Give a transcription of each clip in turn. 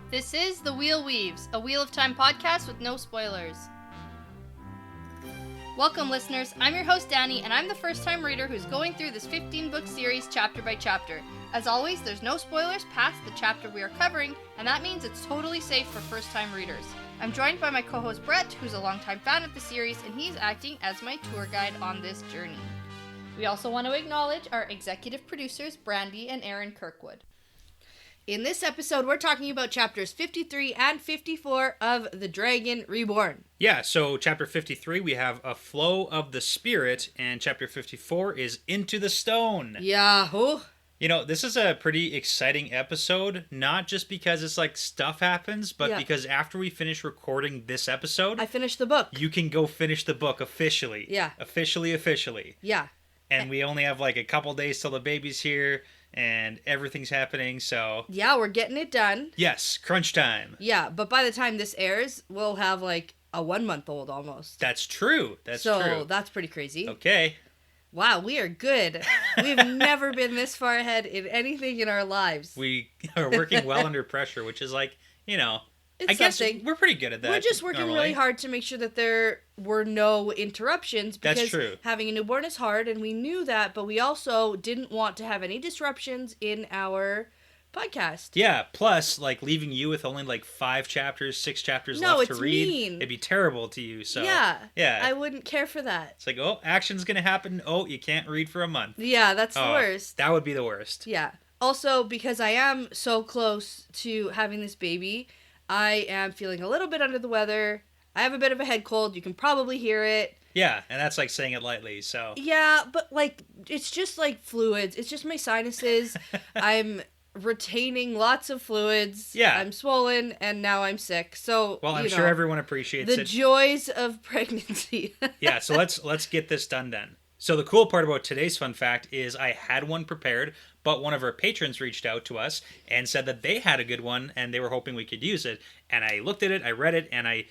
This is The Wheel Weaves, a Wheel of Time podcast with no spoilers. Welcome, listeners. I'm your host, Dani, and I'm the first-time reader who's going through this 15-book series chapter by chapter. As always, there's no spoilers past the chapter we are covering, and that means it's totally safe for first-time readers. I'm joined by my co-host, Brett, who's a longtime fan of the series, and he's acting as my tour guide on this journey. We also want to acknowledge our executive producers, Brandy and Aaron Kirkwood. In this episode, we're talking about chapters 53 and 54 of The Dragon Reborn. Yeah, so chapter 53, we have A Flow of the Spirit, and chapter 54 is Into the Stone. Yahoo! You know, this is a pretty exciting episode, not just because it's like stuff happens, but because after we finish recording this episode... I finished the book. You can go finish the book officially. Yeah. Officially. Yeah. And we only have like a couple days till the baby's here, and everything's happening, so... Yeah, we're getting it done. Yes, crunch time. Yeah, but by the time this airs, we'll have like a 1-month-old almost. That's true. So that's pretty crazy. Okay. Wow, we are good. We've never been this far ahead in anything in our lives. We are working well under pressure, which is like, you know... It's I guess something. we're pretty good at that. We're just working really hard to make sure that there were no interruptions. Because That's true. Having a newborn is hard, and we knew that, but we also didn't want to have any disruptions in our podcast. Yeah, plus, like, leaving you with only, like, 5 chapters, 6 chapters left to read. Mean. It'd be terrible to you, so... Yeah. Yeah. I wouldn't care for that. It's like, oh, action's gonna happen. Oh, you can't read for a month. Yeah, that's the worst. That would be the worst. Yeah. Also, because I am so close to having this baby... I am feeling a little bit under the weather. I have a bit of a head cold. You can probably hear it. Yeah, and that's like saying it lightly, so... Yeah, but like, it's just like fluids. It's just my sinuses. I'm retaining lots of fluids. Yeah. I'm swollen, and now I'm sick. So, well, I'm sure everyone appreciates the joys of pregnancy. Yeah, so let's get this done then. So the cool part about today's fun fact is I had one prepared, but one of our patrons reached out to us and said that they had a good one and they were hoping we could use it. And I looked at it, I read it, and I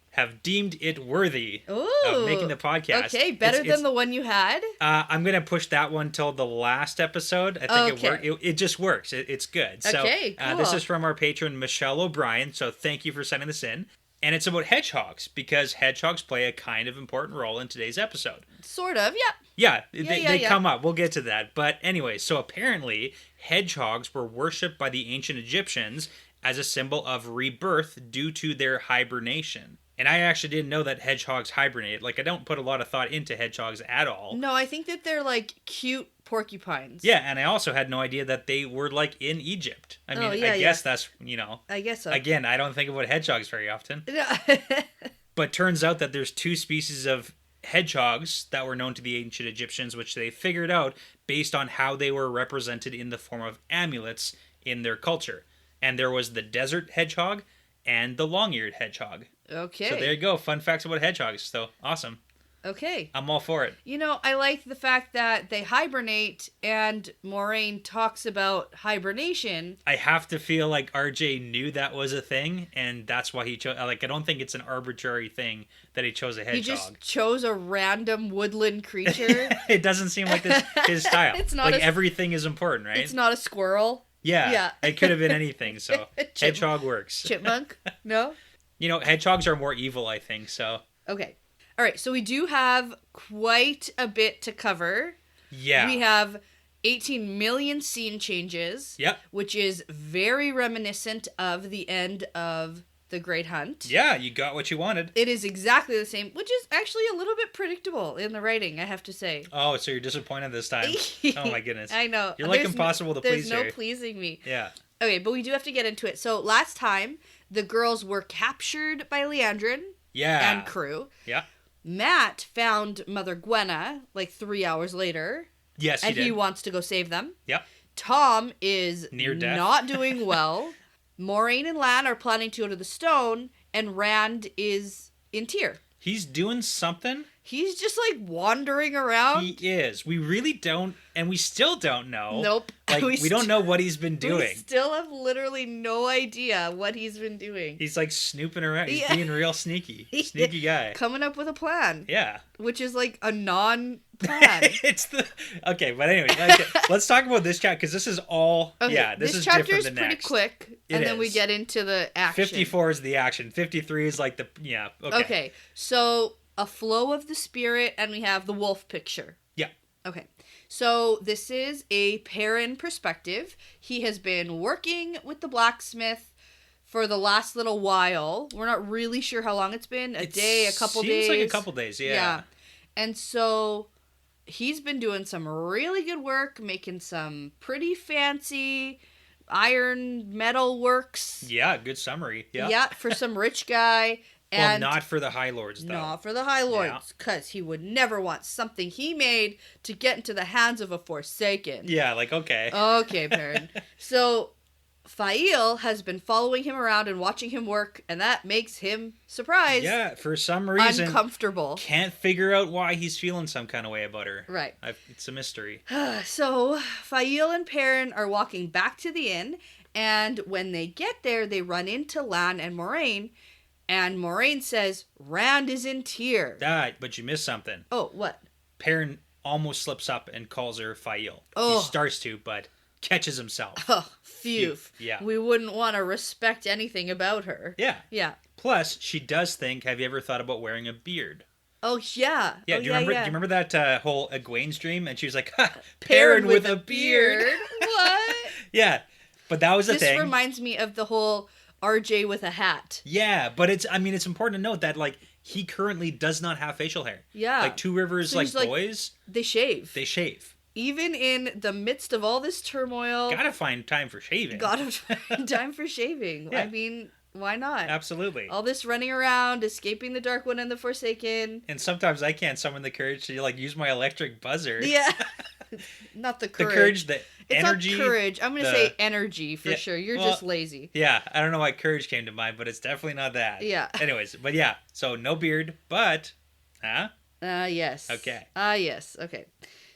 have deemed it worthy of making the podcast. Okay, better than the one you had? I'm going to push that one till the last episode. I think it just works. It's good. Okay, cool. This is from our patron, Michelle O'Brien, so thank you for sending this in. And it's about hedgehogs, because hedgehogs play a kind of important role in today's episode. Sort of, yeah. Yeah, they come up. We'll get to that. But anyway, so apparently hedgehogs were worshipped by the ancient Egyptians as a symbol of rebirth due to their hibernation. And I actually didn't know that hedgehogs hibernate. Like, I don't put a lot of thought into hedgehogs at all. No, I think that they're like cute porcupines. Yeah, and I also had no idea that they were like in Egypt. I mean, I guess that's, I guess so. Again, I don't think about hedgehogs very often. But turns out that there's 2 species of hedgehogs that were known to the ancient Egyptians, which they figured out based on how they were represented in the form of amulets in their culture. And there was the desert hedgehog and the long-eared hedgehog. Okay. So there you go. Fun facts about hedgehogs. So, awesome. Okay. I'm all for it. You know, I like the fact that they hibernate, and Moraine talks about hibernation. I have to feel like RJ knew that was a thing, and that's why he chose... Like, I don't think it's an arbitrary thing that he chose a hedgehog. He just chose a random woodland creature. It doesn't seem like his style. It's not like, everything is important, right? It's not a squirrel. Yeah. It could have been anything, so hedgehog works. Chipmunk? No? You know, hedgehogs are more evil, I think, so... Okay. All right, so we do have quite a bit to cover. Yeah. We have 18 million scene changes. Yep. Which is very reminiscent of the end of The Great Hunt. Yeah, you got what you wanted. It is exactly the same, which is actually a little bit predictable in the writing, I have to say. Oh, so you're disappointed this time. Oh my goodness. I know. You're like impossible to please here. There's no pleasing me. Yeah. Okay, but we do have to get into it. So last time, the girls were captured by Leandrin and crew. Yeah. Matt found Mother Gwenna like 3 hours later. Yes, he did. And he wants to go save them. Yep. Tom is near death, not doing well. Moraine and Lan are planning to go to the stone, and Rand is in Tyr. He's doing something. He's just like wandering around. He is. We really don't, and we still don't know. Nope. Like, we don't know what he's been doing. We still have literally no idea what he's been doing. He's like snooping around. He's being real sneaky. Sneaky guy. Coming up with a plan. Yeah. Which is like a non-plan. Okay, but anyway, like, let's talk about this chapter, because this is all... Okay, yeah, this is chapter different is than pretty next. quick, and then we get into the action. 54 is the action. 53 is like the... Yeah, okay. Okay, so a flow of the spirit, and we have the wolf picture. Yeah. Okay. So this is a Perrin perspective. He has been working with the blacksmith for the last little while. We're not really sure how long it's been. A day, a couple days. Seems like a couple days, yeah. Yeah. And so he's been doing some really good work, making some pretty fancy iron metal works. Yeah, good summary. Yeah. Yeah, for some rich guy. And well, not for the High Lords, though. Not for the High Lords, because he would never want something he made to get into the hands of a Forsaken. Yeah, like, okay. Okay, Perrin. So, Fael has been following him around and watching him work, and that makes him surprised. Yeah, for some reason. Uncomfortable. Can't figure out why he's feeling some kind of way about her. Right. It's a mystery. So, Fael and Perrin are walking back to the inn, and when they get there, they run into Lan and Moraine. And Moraine says, Rand is in Tyr. But you missed something. Oh, what? Perrin almost slips up and calls her Fael. Oh. He starts to, but catches himself. Oh, phew. Yeah. We wouldn't want to respect anything about her. Yeah. Yeah. Plus, she does think, have you ever thought about wearing a beard? Oh, yeah. Yeah, oh, do you remember that whole Egwene's dream? And she was like, ha, Perrin with a beard. What? Yeah. But that was the thing. This reminds me of the whole RJ with a hat. Yeah, but it's important to note that, like, he currently does not have facial hair. Yeah. Like, Two Rivers, so boys. They shave. Even in the midst of all this turmoil. Gotta find time for shaving. Gotta find time for shaving. Yeah. I mean, why not? Absolutely. All this running around, escaping the Dark One and the Forsaken. And sometimes I can't summon the courage to, like, use my electric buzzer. Yeah. Not the courage. The courage, the energy. It's not courage. I'm going to say energy for sure. You're just lazy. Yeah. I don't know why courage came to mind, but it's definitely not that. Yeah. Anyways, but yeah. So no beard, but... Huh? Yes. Okay. Yes. Okay.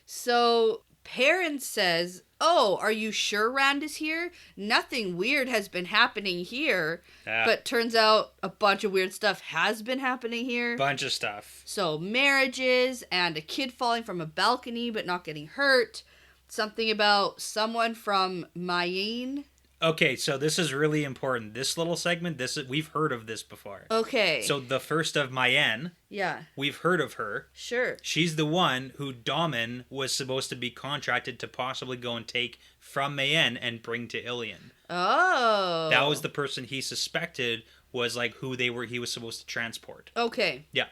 So Perrin says, oh, are you sure Rand is here? Nothing weird has been happening here. But turns out a bunch of weird stuff has been happening here. Bunch of stuff. So marriages and a kid falling from a balcony but not getting hurt. Something about someone from Mayenne. Okay, so this is really important. This little segment, we've heard of this before. Okay. So the first of Mayenne. Yeah. We've heard of her. Sure. She's the one who Daman was supposed to be contracted to possibly go and take from Mayenne and bring to Ilion. Oh. That was the person he suspected was like who he was supposed to transport. Okay. Yeah.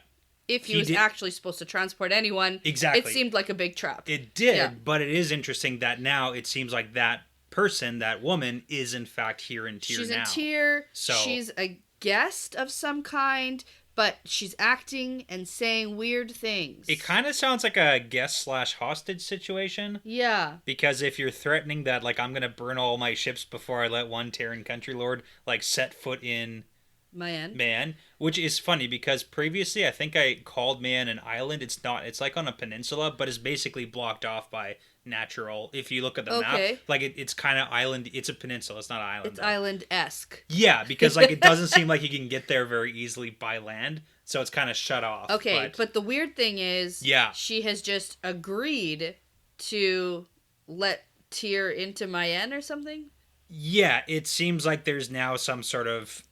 If he was actually supposed to transport anyone. Exactly. It seemed like a big trap. It did, but it is interesting that now it seems like that person, that woman, is in fact here in Tyr now. She's in Tyr. So she's a guest of some kind, but she's acting and saying weird things. It kind of sounds like a guest/hostage situation. Yeah. Because if you're threatening that, like, I'm going to burn all my ships before I let one Terran country lord, like, set foot in Mayenne, which is funny because previously I think I called Mayenne an island. It's not. It's like on a peninsula, but it's basically blocked off by natural. If you look at the map, like it's kind of island. It's a peninsula. It's not an island. It's island-esque. Yeah, because like it doesn't seem like you can get there very easily by land, so it's kind of shut off. Okay, but the weird thing is, she has just agreed to let Tyr into Mayenne or something. Yeah, it seems like there's now some sort of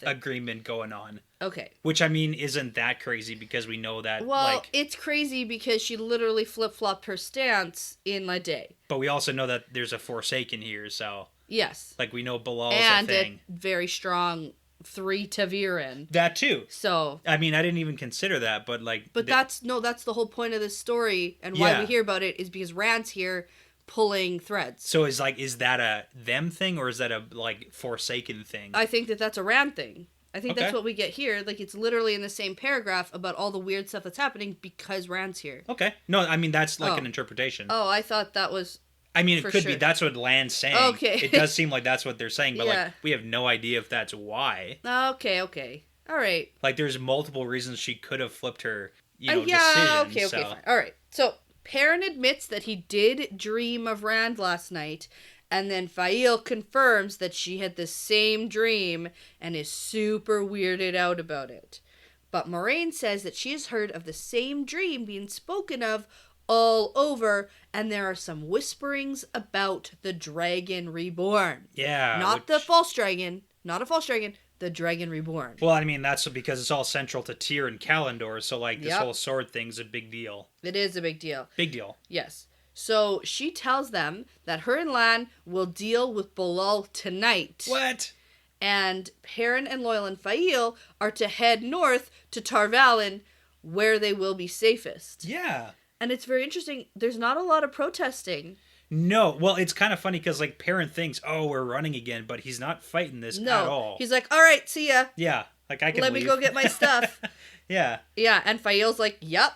agreement going on. Okay. Which, I mean, isn't that crazy because we know that, well, it's crazy because she literally flip-flopped her stance in a day. But we also know that there's a Forsaken here, so... Yes. Like, we know Bilal's and a thing. And a very strong 3 Taviran. That, too. So... I mean, I didn't even consider that, but, like... But that's the whole point of this story, and why we hear about it is because Rand's here pulling threads. So is that a them thing, or is that a, like, Forsaken thing? I think that's a Rand thing. I think that's what we get here. Like, it's literally in the same paragraph about all the weird stuff that's happening because Rand's here. Okay. No, I mean, that's like an interpretation. Oh, I thought that was... I mean, it could be. That's what Lan's saying. Okay. It does seem like that's what they're saying, but like we have no idea if that's why. Okay. All right. Like, there's multiple reasons she could have flipped her, decision. Okay, fine. All right. So, Perrin admits that he did dream of Rand last night, and then Fail confirms that she had the same dream and is super weirded out about it. But Moraine says that she has heard of the same dream being spoken of all over, and there are some whisperings about the Dragon Reborn. Yeah. Not the false dragon, not a false dragon, the Dragon Reborn. Well, I mean, that's because it's all central to Tyr and Kalendor, so, like, this whole sword thing's a big deal. It is a big deal. Big deal. Yes. So she tells them that her and Lan will deal with Balal tonight. What? And Perrin and Loyal and Fail are to head north to Tar Valon, where they will be safest. Yeah. And it's very interesting. There's not a lot of protesting. No. Well, it's kind of funny because, like, Perrin thinks, oh, we're running again, but he's not fighting this at all. He's like, all right, see ya. Yeah. Like, I can Let leave. me go get my stuff. Yeah. Yeah, and Fael's like, yep.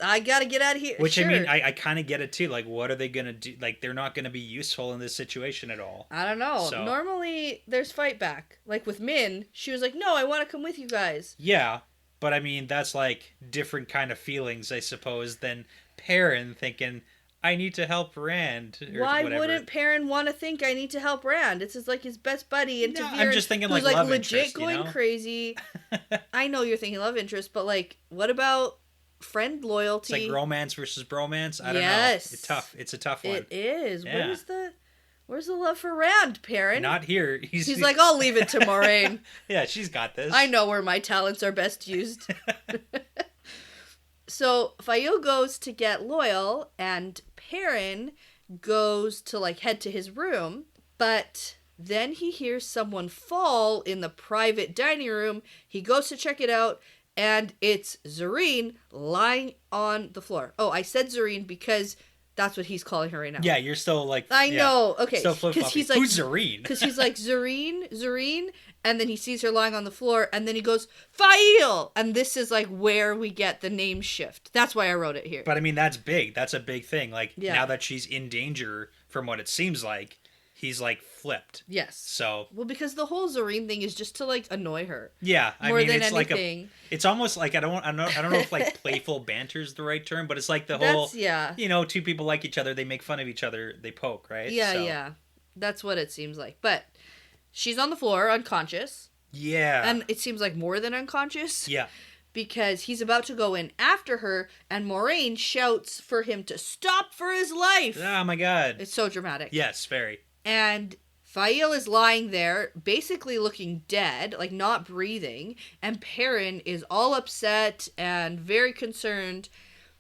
I gotta get out of here. Which, sure. I mean, I kind of get it too. Like, what are they gonna do? Like, they're not gonna be useful in this situation at all. I don't know. So. Normally, there's fight back. Like with Min, she was like, no, I want to come with you guys. Yeah, but I mean, that's like different kind of feelings, I suppose, than Perrin thinking, I need to help Rand. Or Why whatever. wouldn't Perrin want to think I need to help Rand? It's like his best buddy, and No, I'm just thinking like love legit interest, going crazy. I know you're thinking love interest, but like, what about friend loyalty? It's like romance versus bromance. I don't know. It's tough. It's a tough one. It is. Yeah. Where's the love for Rand, Perrin? Not here. He's like, I'll leave it to Moraine. Yeah, she's got this. I know where my talents are best used. So Fael goes to get Loyal, and Perrin goes to like head to his room, but then he hears someone fall in the private dining room. He goes to check it out, and it's Zareen lying on the floor. Oh, I said Zareen because that's what he's calling her right now. Yeah, you're still like... I know. Okay. Because he's like... Who's Zareen? Because he's like, Zareen, and then he sees her lying on the floor, and then he goes, Fael! And this is like where we get the name shift. That's why I wrote it here. But I mean, that's big. That's a big thing. Like, Yeah. now that she's in danger, from what it seems like, he's like flipped. Yes. So... Well, because the whole Zareen thing is just to like annoy her. Yeah, I More mean, than it's anything. like it's almost like I don't know if like playful banter is the right term, but it's like the whole you know, two people like each other, they make fun of each other, they poke, right? Yeah, So, yeah. That's what it seems like. But she's on the floor, unconscious. Yeah. And it seems like more than unconscious. Yeah. Because he's about to go in after her, and Moraine shouts for him to stop for his life. Oh my god. It's so dramatic. Yes, very. And Fael is lying there, basically looking dead, like not breathing, and Perrin is all upset and very concerned.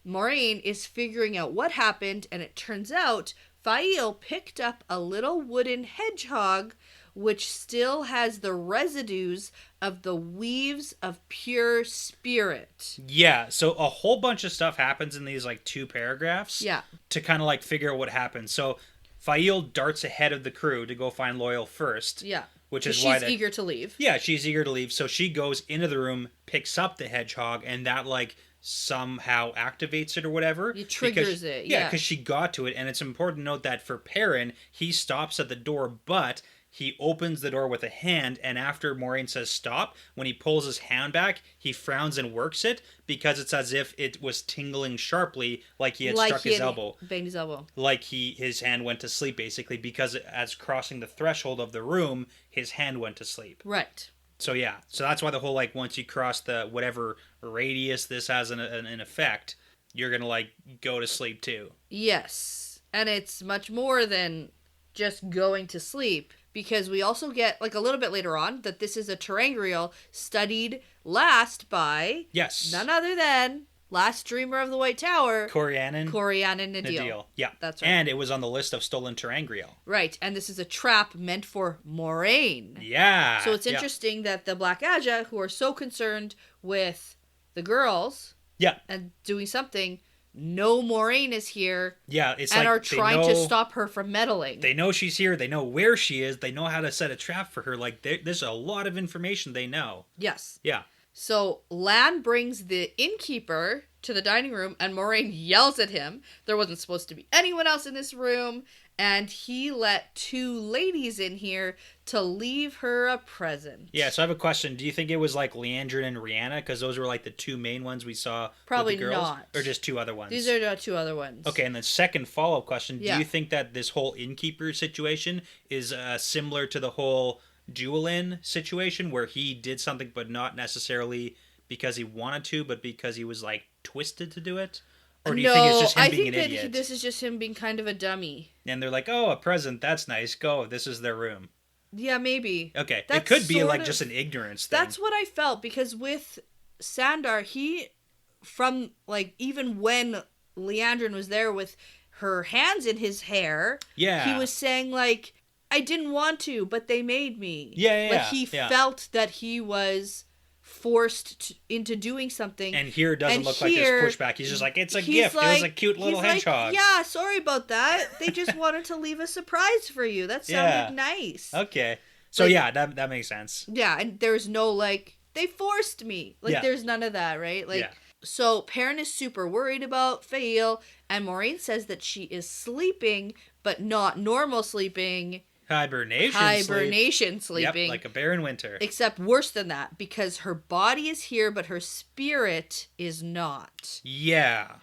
Moraine is figuring out what happened, and it turns out Fael picked up a little wooden hedgehog which still has the residues of the weaves of pure spirit. Yeah, so a whole bunch of stuff happens in these like 2 paragraphs. Yeah. To kind of like figure out what happened. So Fael darts ahead of the crew to go find Loyal first. Yeah. Which is why she's eager to leave. Yeah, she's eager to leave. So she goes into the room, picks up the hedgehog, and that like somehow activates it or whatever. It triggers it. Yeah, because she got to it. And it's important to note that for Perrin, he stops at the door, but he opens the door with a hand, and after Moraine says stop, when he pulls his hand back, he frowns and works it because it's as if it was tingling sharply, like he had struck his elbow. Banged his elbow. Like his hand went to sleep, basically, because as crossing the threshold of the room, his hand went to sleep. Right. So yeah, so that's why the whole, like, once you cross the whatever radius this has an effect, you're gonna, like, go to sleep too. Yes. And it's much more than just going to sleep. Because we also get, like, a little bit later on, that this is a terangrial studied last by... Yes. None other than last Dreamer of the White Tower... Corianin Nadil. Yeah. That's right. And it was on the list of stolen terangrial. Right. And this is a trap meant for Moraine. Yeah. So it's interesting that the Black Aja, who are so concerned with the girls... Yeah. And doing something... No, Moraine is here. Yeah, it's and like are trying to stop her from meddling. They know she's here. They know where she is. They know how to set a trap for her. Like, there's a lot of information they know. Yes. Yeah. So Lan brings the innkeeper to the dining room, and Moraine yells at him. There wasn't supposed to be anyone else in this room, And he let 2 ladies in here to leave her a present. Yeah, so I have a question. Do you think it was like Leandrin and Rihanna? Because those were like the 2 main ones we saw Probably with the girls? not. Or just 2 other ones? These are 2 other ones. Okay, and then second follow-up question. Yeah. Do you think that this whole innkeeper situation is similar to the whole Jewelin situation where he did something but not necessarily because he wanted to, but because he was like twisted to do it? Or do you think it's just him being an idiot? I think that this is just him being kind of a dummy. And they're like, oh, a present, that's nice. Go, this is their room. Yeah, maybe. Okay, it could be like just an ignorance thing. That's what I felt, because with Sandar, he, from like, even when Leandrin was there with her hands in his hair, he was saying like, I didn't want to, but they made me. Like he felt that he was forced into doing something. And here it doesn't look like there's pushback. He's just like, it's a gift. Like, it was a cute little hedgehog. Yeah, sorry about that. They just wanted to leave a surprise for you. That sounded nice. Okay. So like, that makes sense. Yeah, and there's no like, they forced me. Like there's none of that, right? Like so Perrin is super worried about Fael, and Moiraine says that she is sleeping, but not normal sleeping. Hibernation sleeping. Yep, like a bear in winter. Except worse than that, because her body is here, but her spirit is not. Yeah.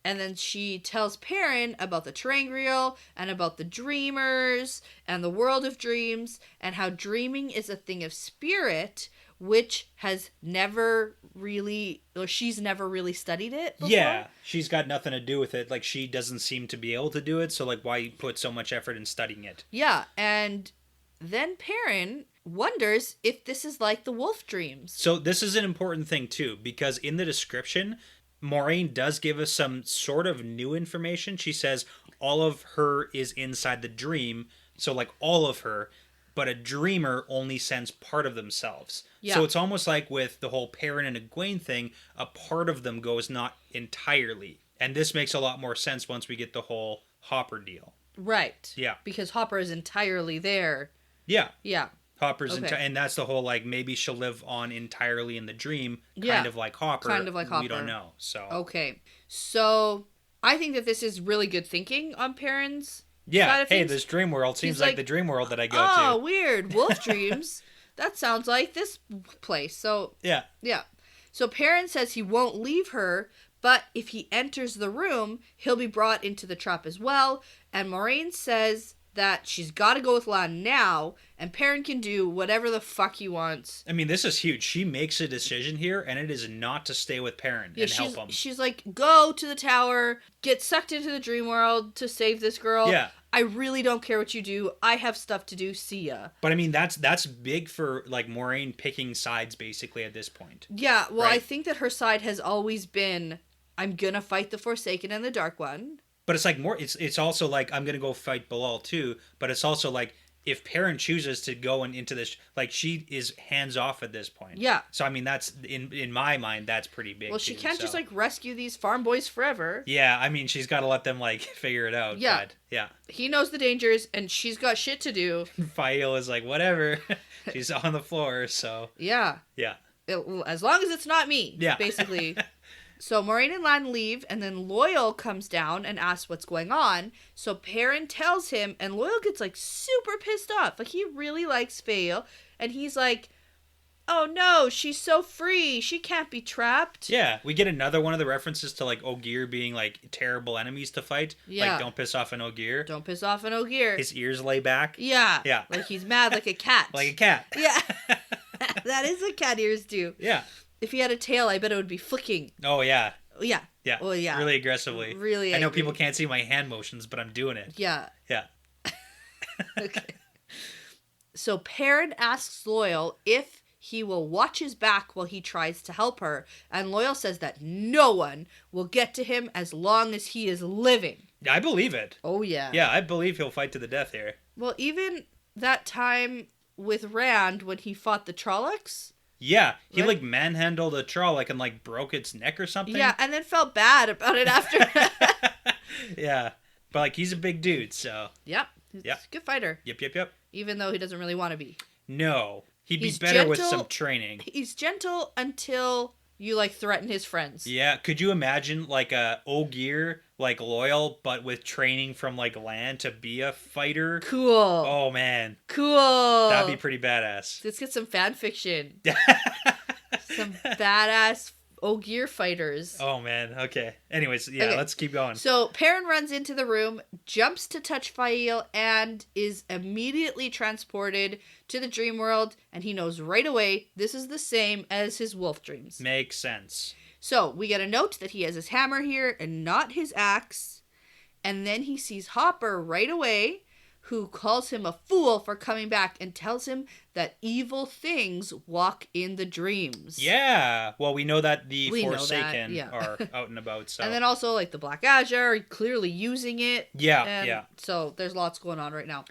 And then she tells Perrin about the Terangrial, and about the Dreamers, and the world of dreams, and how dreaming is a thing of spirit, which has never really, or she's never really studied it before. Yeah, she's got nothing to do with it. Like, she doesn't seem to be able to do it, so, like, why put so much effort in studying it? Yeah, and then Perrin wonders if this is like the wolf dreams. So this is an important thing, too, because in the description, Moiraine does give us some sort of new information. She says all of her is inside the dream, so, like, all of her, but a dreamer only sends part of themselves. Yeah. So it's almost like with the whole Perrin and Egwene thing, a part of them goes not entirely. And this makes a lot more sense once we get the whole Hopper deal. Right. Yeah. Because Hopper is entirely there. Yeah. Yeah. Hopper's and that's the whole, like, maybe she'll live on entirely in the dream, kind of like Hopper. Kind of like Hopper. We don't know. So okay. So I think that this is really good thinking on Perrin's side of things. This dream world seems like the dream world that I go to. Oh, weird. Wolf dreams. That sounds like this place. So yeah. So Perrin says he won't leave her, but if he enters the room, he'll be brought into the trap as well. And Moiraine says that she's got to go with Lan now, and Perrin can do whatever the fuck he wants. I mean, this is huge. She makes a decision here, and it is not to stay with Perrin and help him. She's like, go to the tower, get sucked into the dream world to save this girl. Yeah. I really don't care what you do. I have stuff to do. See ya. But I mean, that's big for, like, Moiraine picking sides, basically, at this point. Yeah, well, right? I think that her side has always been, I'm gonna fight the Forsaken and the Dark One. But it's like more. It's also like, I'm gonna go fight Bilal too. But it's also like, if Perrin chooses to go into this, like, she is hands off at this point. Yeah. So I mean, that's in my mind, that's pretty big. Well, she can't just like rescue these farm boys forever. Yeah, I mean, she's got to let them like figure it out. Yeah. But, yeah. He knows the dangers, and she's got shit to do. Fael is like, whatever. She's on the floor, so. Yeah. Yeah. As long as it's not me. Yeah. Basically. So Moiraine and Lan leave, and then Loyal comes down and asks what's going on. So Perrin tells him, and Loyal gets like super pissed off. Like, he really likes Fael, and he's like, oh no, she's so free. She can't be trapped. Yeah, we get another one of the references to like Ogier being like terrible enemies to fight. Yeah. Like, don't piss off an Ogier. Don't piss off an Ogier. His ears lay back. Yeah. Yeah. Like he's mad like a cat. Like a cat. Yeah. That is what cat ears do. Yeah. If he had a tail, I bet it would be flicking. Oh, yeah. Yeah. Yeah. Oh, yeah. Really aggressively. Really I know people can't see my hand motions, but I'm doing it. Yeah. Yeah. Okay. So Perrin asks Loyal if he will watch his back while he tries to help her, and Loyal says that no one will get to him as long as he is living. I believe it. Oh, yeah. Yeah, I believe he'll fight to the death here. Well, even that time with Rand when he fought the Trollocs. Yeah, he like manhandled a Trolloc and like broke its neck or something. Yeah, and then felt bad about it after. Yeah, but like he's a big dude, so. Yep. He's a good fighter. Yep. Even though he doesn't really want to be. No, he'd be better with some training. He's gentle until you like threaten his friends. Yeah, could you imagine like a Ogier, like loyal, but with training from like land to be a fighter? Cool. Oh man. Cool. That'd be pretty badass. Let's get some fan fiction. Some badass Ogier fighters. Oh man, okay. Anyways, yeah, Okay. Let's keep going. So Perrin runs into the room, jumps to touch Fael, and is immediately transported to the dream world, and he knows right away this is the same as his wolf dreams. Makes sense. So we get a note that he has his hammer here and not his axe, and then he sees Hopper right away, who calls him a fool for coming back and tells him that evil things walk in the dreams. Yeah. Well, we know that the We know Forsaken that, yeah. are out and about. So. And then also, like, the Black Azure, clearly using it. Yeah, and yeah. So there's lots going on right now.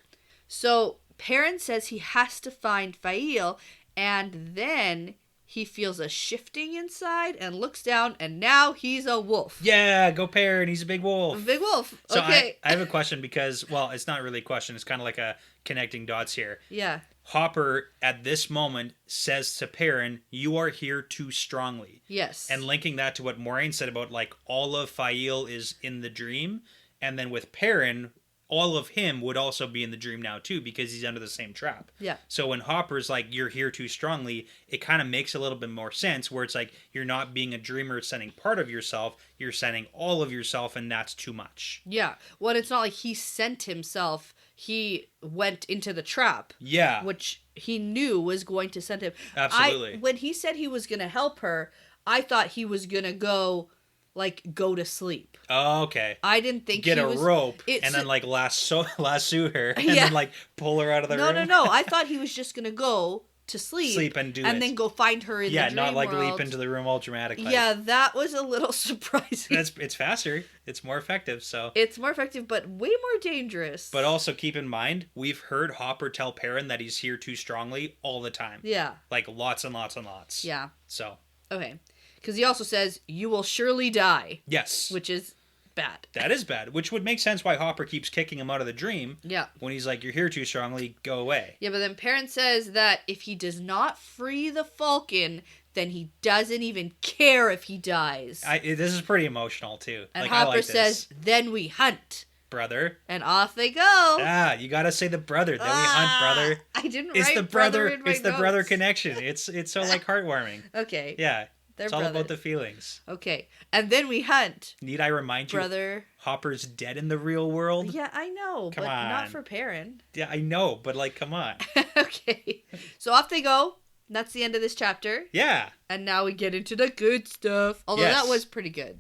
So Perrin says he has to find Fael, and then he feels a shifting inside and looks down, and now he's a wolf. Yeah, go Perrin. He's a big wolf. A big wolf. So Okay. I have a question because, well, it's not really a question. It's kind of like a connecting dots here. Yeah. Hopper, at this moment, says to Perrin, "You are here too strongly." Yes. And linking that to what Moiraine said about, like, all of Fael is in the dream. And then with Perrin, all of him would also be in the dream now, too, because he's under the same trap. Yeah. So when Hopper's like, "You're here too strongly," it kind of makes a little bit more sense, where it's like, you're not being a dreamer sending part of yourself, you're sending all of yourself, and that's too much. Yeah. Well, it's not like he sent himself. He went into the trap. Yeah. Which he knew was going to send him. Absolutely. When he said he was going to help her, I thought he was going to go to sleep. Oh, okay. I didn't think Get he a was... rope and then, like, lasso her and Yeah. then, like, pull her out of the room. No. I thought he was just going to go to sleep. And do it. And then go find her in the dream not, like, world. leap into the room all dramatic. Yeah, that was a little surprising. It's faster. It's more effective, so... It's more effective, but way more dangerous. But also keep in mind, we've heard Hopper tell Perrin that he's here too strongly all the time. Yeah. Like, lots and lots and lots. Yeah. So... Okay. Because he also says, "You will surely die." Yes. Which is bad. That is bad, which would make sense why Hopper keeps kicking him out of the dream. Yeah. When he's like, "You're here too strongly, go away." Yeah, but then Perrin says that if he does not free the Falcon, then he doesn't even care if he dies. This is pretty emotional, too. And like, Hopper I like says, "Then we hunt." Brother. And off they go. Ah, you gotta say the brother. Then we hunt, brother. I didn't It's write the brother. in my It's the notes. brother connection. It's so like heartwarming. Okay. Yeah. They're It's all brothers. about the feelings. Okay. And then we hunt. Need I remind you? Brother. Hopper's dead in the real world. Yeah, I know, Come but on. not for Perrin. Yeah, I know, but like, come on. Okay. So off they go. That's the end of this chapter. Yeah. And now we get into the good stuff. Although Yes. that was pretty good.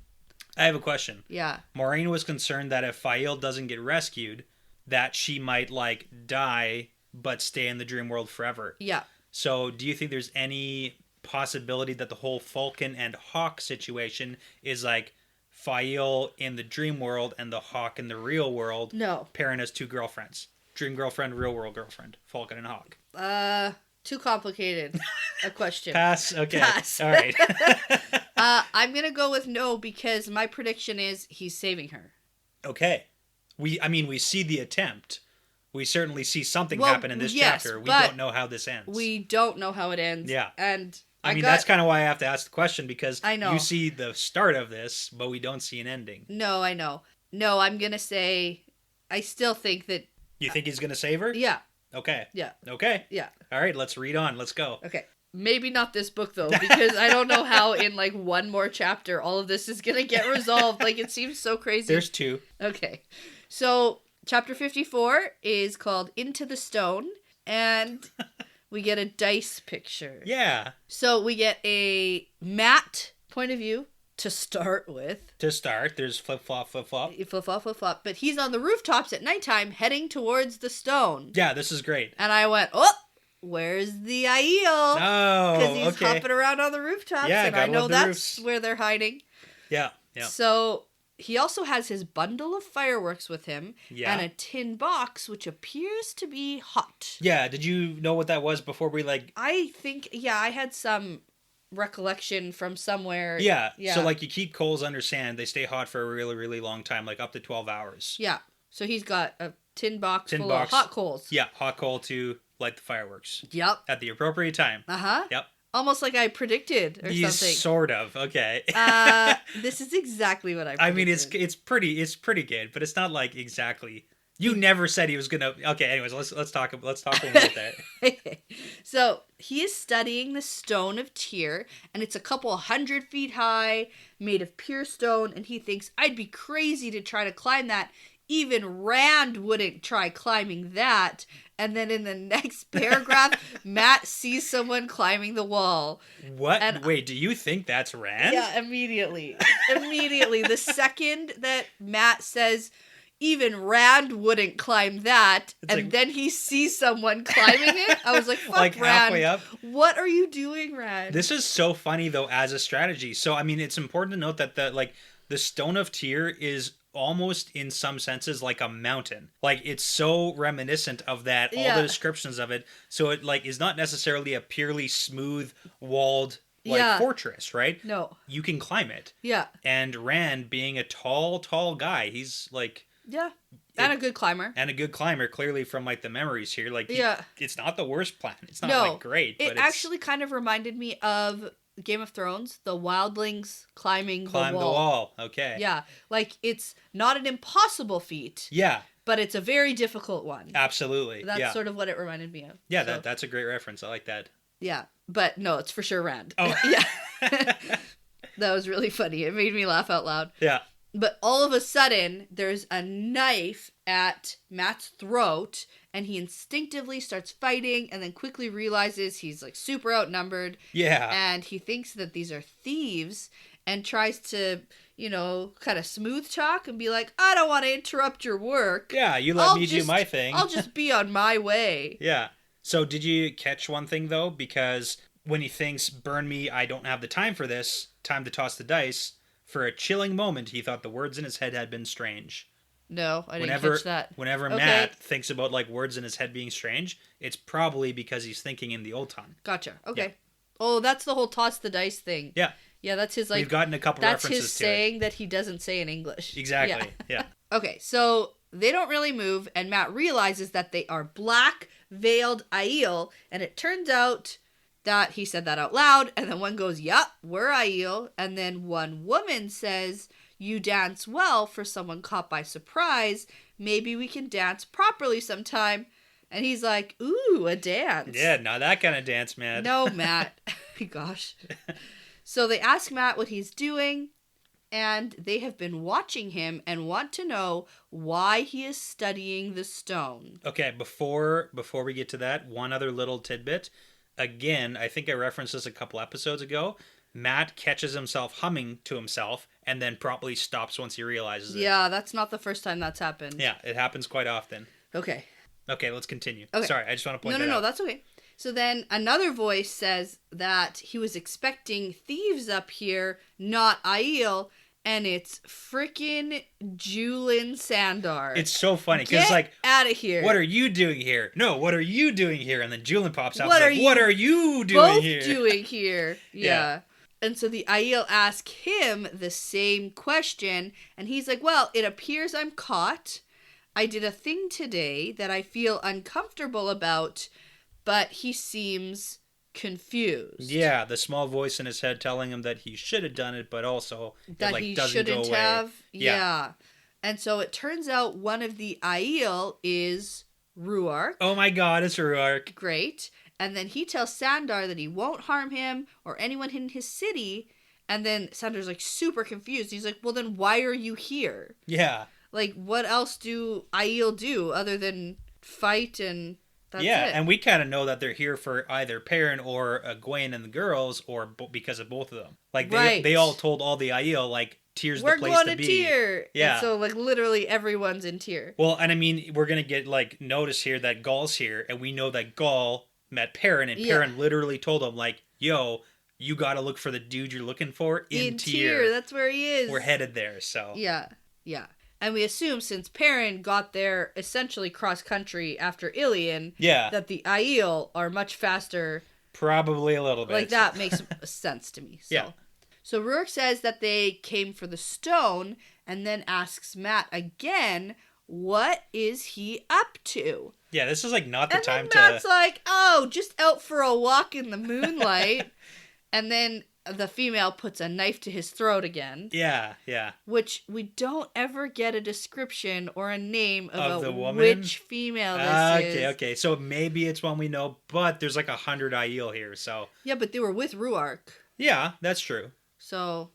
I have a question. Yeah. Moiraine was concerned that if Fael doesn't get rescued, that she might, like, die but stay in the dream world forever. Yeah. So do you think there's any possibility that the whole Falcon and Hawk situation is like Fael in the dream world and the Hawk in the real world? No. Perrin has two girlfriends. Dream girlfriend, real world girlfriend. Falcon and Hawk. Too complicated a question. Pass. Okay. Pass. All right. I'm going to go with no because my prediction is he's saving her. Okay. We see the attempt. We certainly see something happen in this chapter. We don't know how this ends. We don't know how it ends. Yeah. And that's kind of why I have to ask the question, because I know. you see the start of this, but we don't see an ending. No, I know. No, I'm going to say I still think that... You think he's going to save her? Yeah. Okay. Yeah. Okay. Yeah. All right, let's read on. Let's go. Okay. Maybe not this book, though, because I don't know how in, like, one more chapter all of this is going to get resolved. Like, it seems so crazy. There's two. Okay. So, chapter 54 is called Into the Stone, and we get a dice picture. Yeah. So, we get a matte point of view to start with. To start, there's flip-flop, flip-flop. Flip-flop, flip-flop. But he's on the rooftops at nighttime heading towards the stone. Yeah, this is great. And I went, oh! Where's the Aiel? Oh, because he's okay. hopping around on the rooftops, Yeah, and I gotta know love the that's roofs. where they're hiding. Yeah, yeah. So he also has his bundle of fireworks with him, Yeah. and a tin box which appears to be hot. Yeah, did you know what that was before we, like... I think, I had some recollection from somewhere. Yeah, so, like, you keep coals under sand, they stay hot for a really, really long time, like up to 12 hours. Yeah, so he's got a tin box of hot coals. Yeah, hot coal to light the fireworks. Yep. At the appropriate time. Uh-huh. Yep. Almost like I predicted or something. Sort of. Okay. This is exactly what I predicted. I mean, it's pretty good, but it's not like exactly. You never said he was gonna. Okay. Anyways, let's talk when we get there. So he is studying the Stone of Tyr, and it's a couple 100 feet high, made of pure stone, and he thinks I'd be crazy to try to climb that. Even Rand wouldn't try climbing that. And then in the next paragraph, Matt sees someone climbing the wall. What? And wait, do you think that's Rand? Yeah, immediately. Immediately. The second that Matt says, even Rand wouldn't climb that, then he sees someone climbing it, I was like, fuck like Rand. Halfway up. What are you doing, Rand? This is so funny, though, as a strategy. So, I mean, it's important to note that the Stone of Tyr is almost in some senses like a mountain. Like, it's so reminiscent of that, all the descriptions of it. So it is not necessarily a purely smooth walled fortress, right? No. You can climb it. Yeah. And Rand being a tall guy, he's and a good climber. And a good climber, clearly from the memories here. It's not the worst plan. It's not great. But it actually kind of reminded me of Game of Thrones, the wildlings climbing the wall. Okay. Yeah. It's not an impossible feat. Yeah. But it's a very difficult one. Absolutely. That's sort of what it reminded me of. Yeah, so, that's a great reference. I like that. Yeah. But no, it's for sure Rand. Oh. Yeah. That was really funny. It made me laugh out loud. Yeah. But all of a sudden, there's a knife at Matt's throat, and he instinctively starts fighting, and then quickly realizes he's super outnumbered. Yeah. And he thinks that these are thieves, and tries to, kind of smooth talk and be like, I don't want to interrupt your work. Yeah, you let me do my thing. I'll just be on my way. Yeah. So did you catch one thing, though? Because when he thinks, burn me, I don't have the time for this, time to toss the dice, for a chilling moment, he thought the words in his head had been strange. No, I didn't catch that. Whenever Matt thinks about words in his head being strange, it's probably because he's thinking in the old tongue. Gotcha. Okay. Yeah. Oh, that's the whole toss the dice thing. Yeah. Yeah, that's his We've gotten a couple references to it. That's his saying that he doesn't say in English. Exactly. Yeah. Okay, so they don't really move, and Matt realizes that they are black veiled Aiel, and it turns out that he said that out loud, and then one goes, yup, we're Aiel, and then one woman says, you dance well for someone caught by surprise, maybe we can dance properly sometime, and he's like, ooh, a dance. Yeah, not that kind of dance, man. No, Matt. Gosh. So they ask Matt what he's doing, and they have been watching him and want to know why he is studying the stone. Okay, before we get to that, one other little tidbit. Again, I think I referenced this a couple episodes ago. Matt catches himself humming to himself and then promptly stops once he realizes it. Yeah, that's not the first time that's happened. Yeah, it happens quite often. Okay. Okay, let's continue. Okay. Sorry, I just want to point that out. No, that's okay. So then another voice says that he was expecting thieves up here, not Aiel, and it's frickin' Julin Sandar. It's so funny because get out of here. What are you doing here? No, what are you doing here? And then Julin pops out. What are you doing here? Both doing here? Yeah. And so the Aiel ask him the same question, and he's like, well, it appears I'm caught. I did a thing today that I feel uncomfortable about, but he seems confused. Yeah, the small voice in his head telling him that he should have done it, but also that he shouldn't have. Yeah. And so it turns out one of the Aiel is Ruark. Oh my god, it's Ruark. Great. And then he tells Sandar that he won't harm him or anyone in his city. And then Sandar's super confused. He's like, well, then why are you here? Yeah. What else do Aiel do other than fight and that's it? And we kind of know that they're here for either Perrin or Egwene and the girls or because of both of them. They all told all the Aiel, Tyr's the place to be. We're going to Tyr. Yeah. And so, literally everyone's in Tyr. Well, and I mean, we're going to get, notice here that Gaul's here, and we know that Gaul met Perrin, and Perrin literally told him, yo, you got to look for the dude you're looking for in Tyr. That's where he is. We're headed there, so. Yeah. And we assume since Perrin got there essentially cross-country after Ilion, that the Aiel are much faster. Probably a little bit. That makes sense to me. So. Yeah. So Ruark says that they came for the stone and then asks Matt again what is he up to? Yeah, this is like not the and time then Matt's like, oh, just out for a walk in the moonlight. And then the female puts a knife to his throat again. Yeah, yeah. Which we don't ever get a description or a name Of the about woman? which female this is. Okay. So maybe it's one we know, but there's like 100 Aiel here, so. Yeah, but they were with Ruark. Yeah, that's true. So,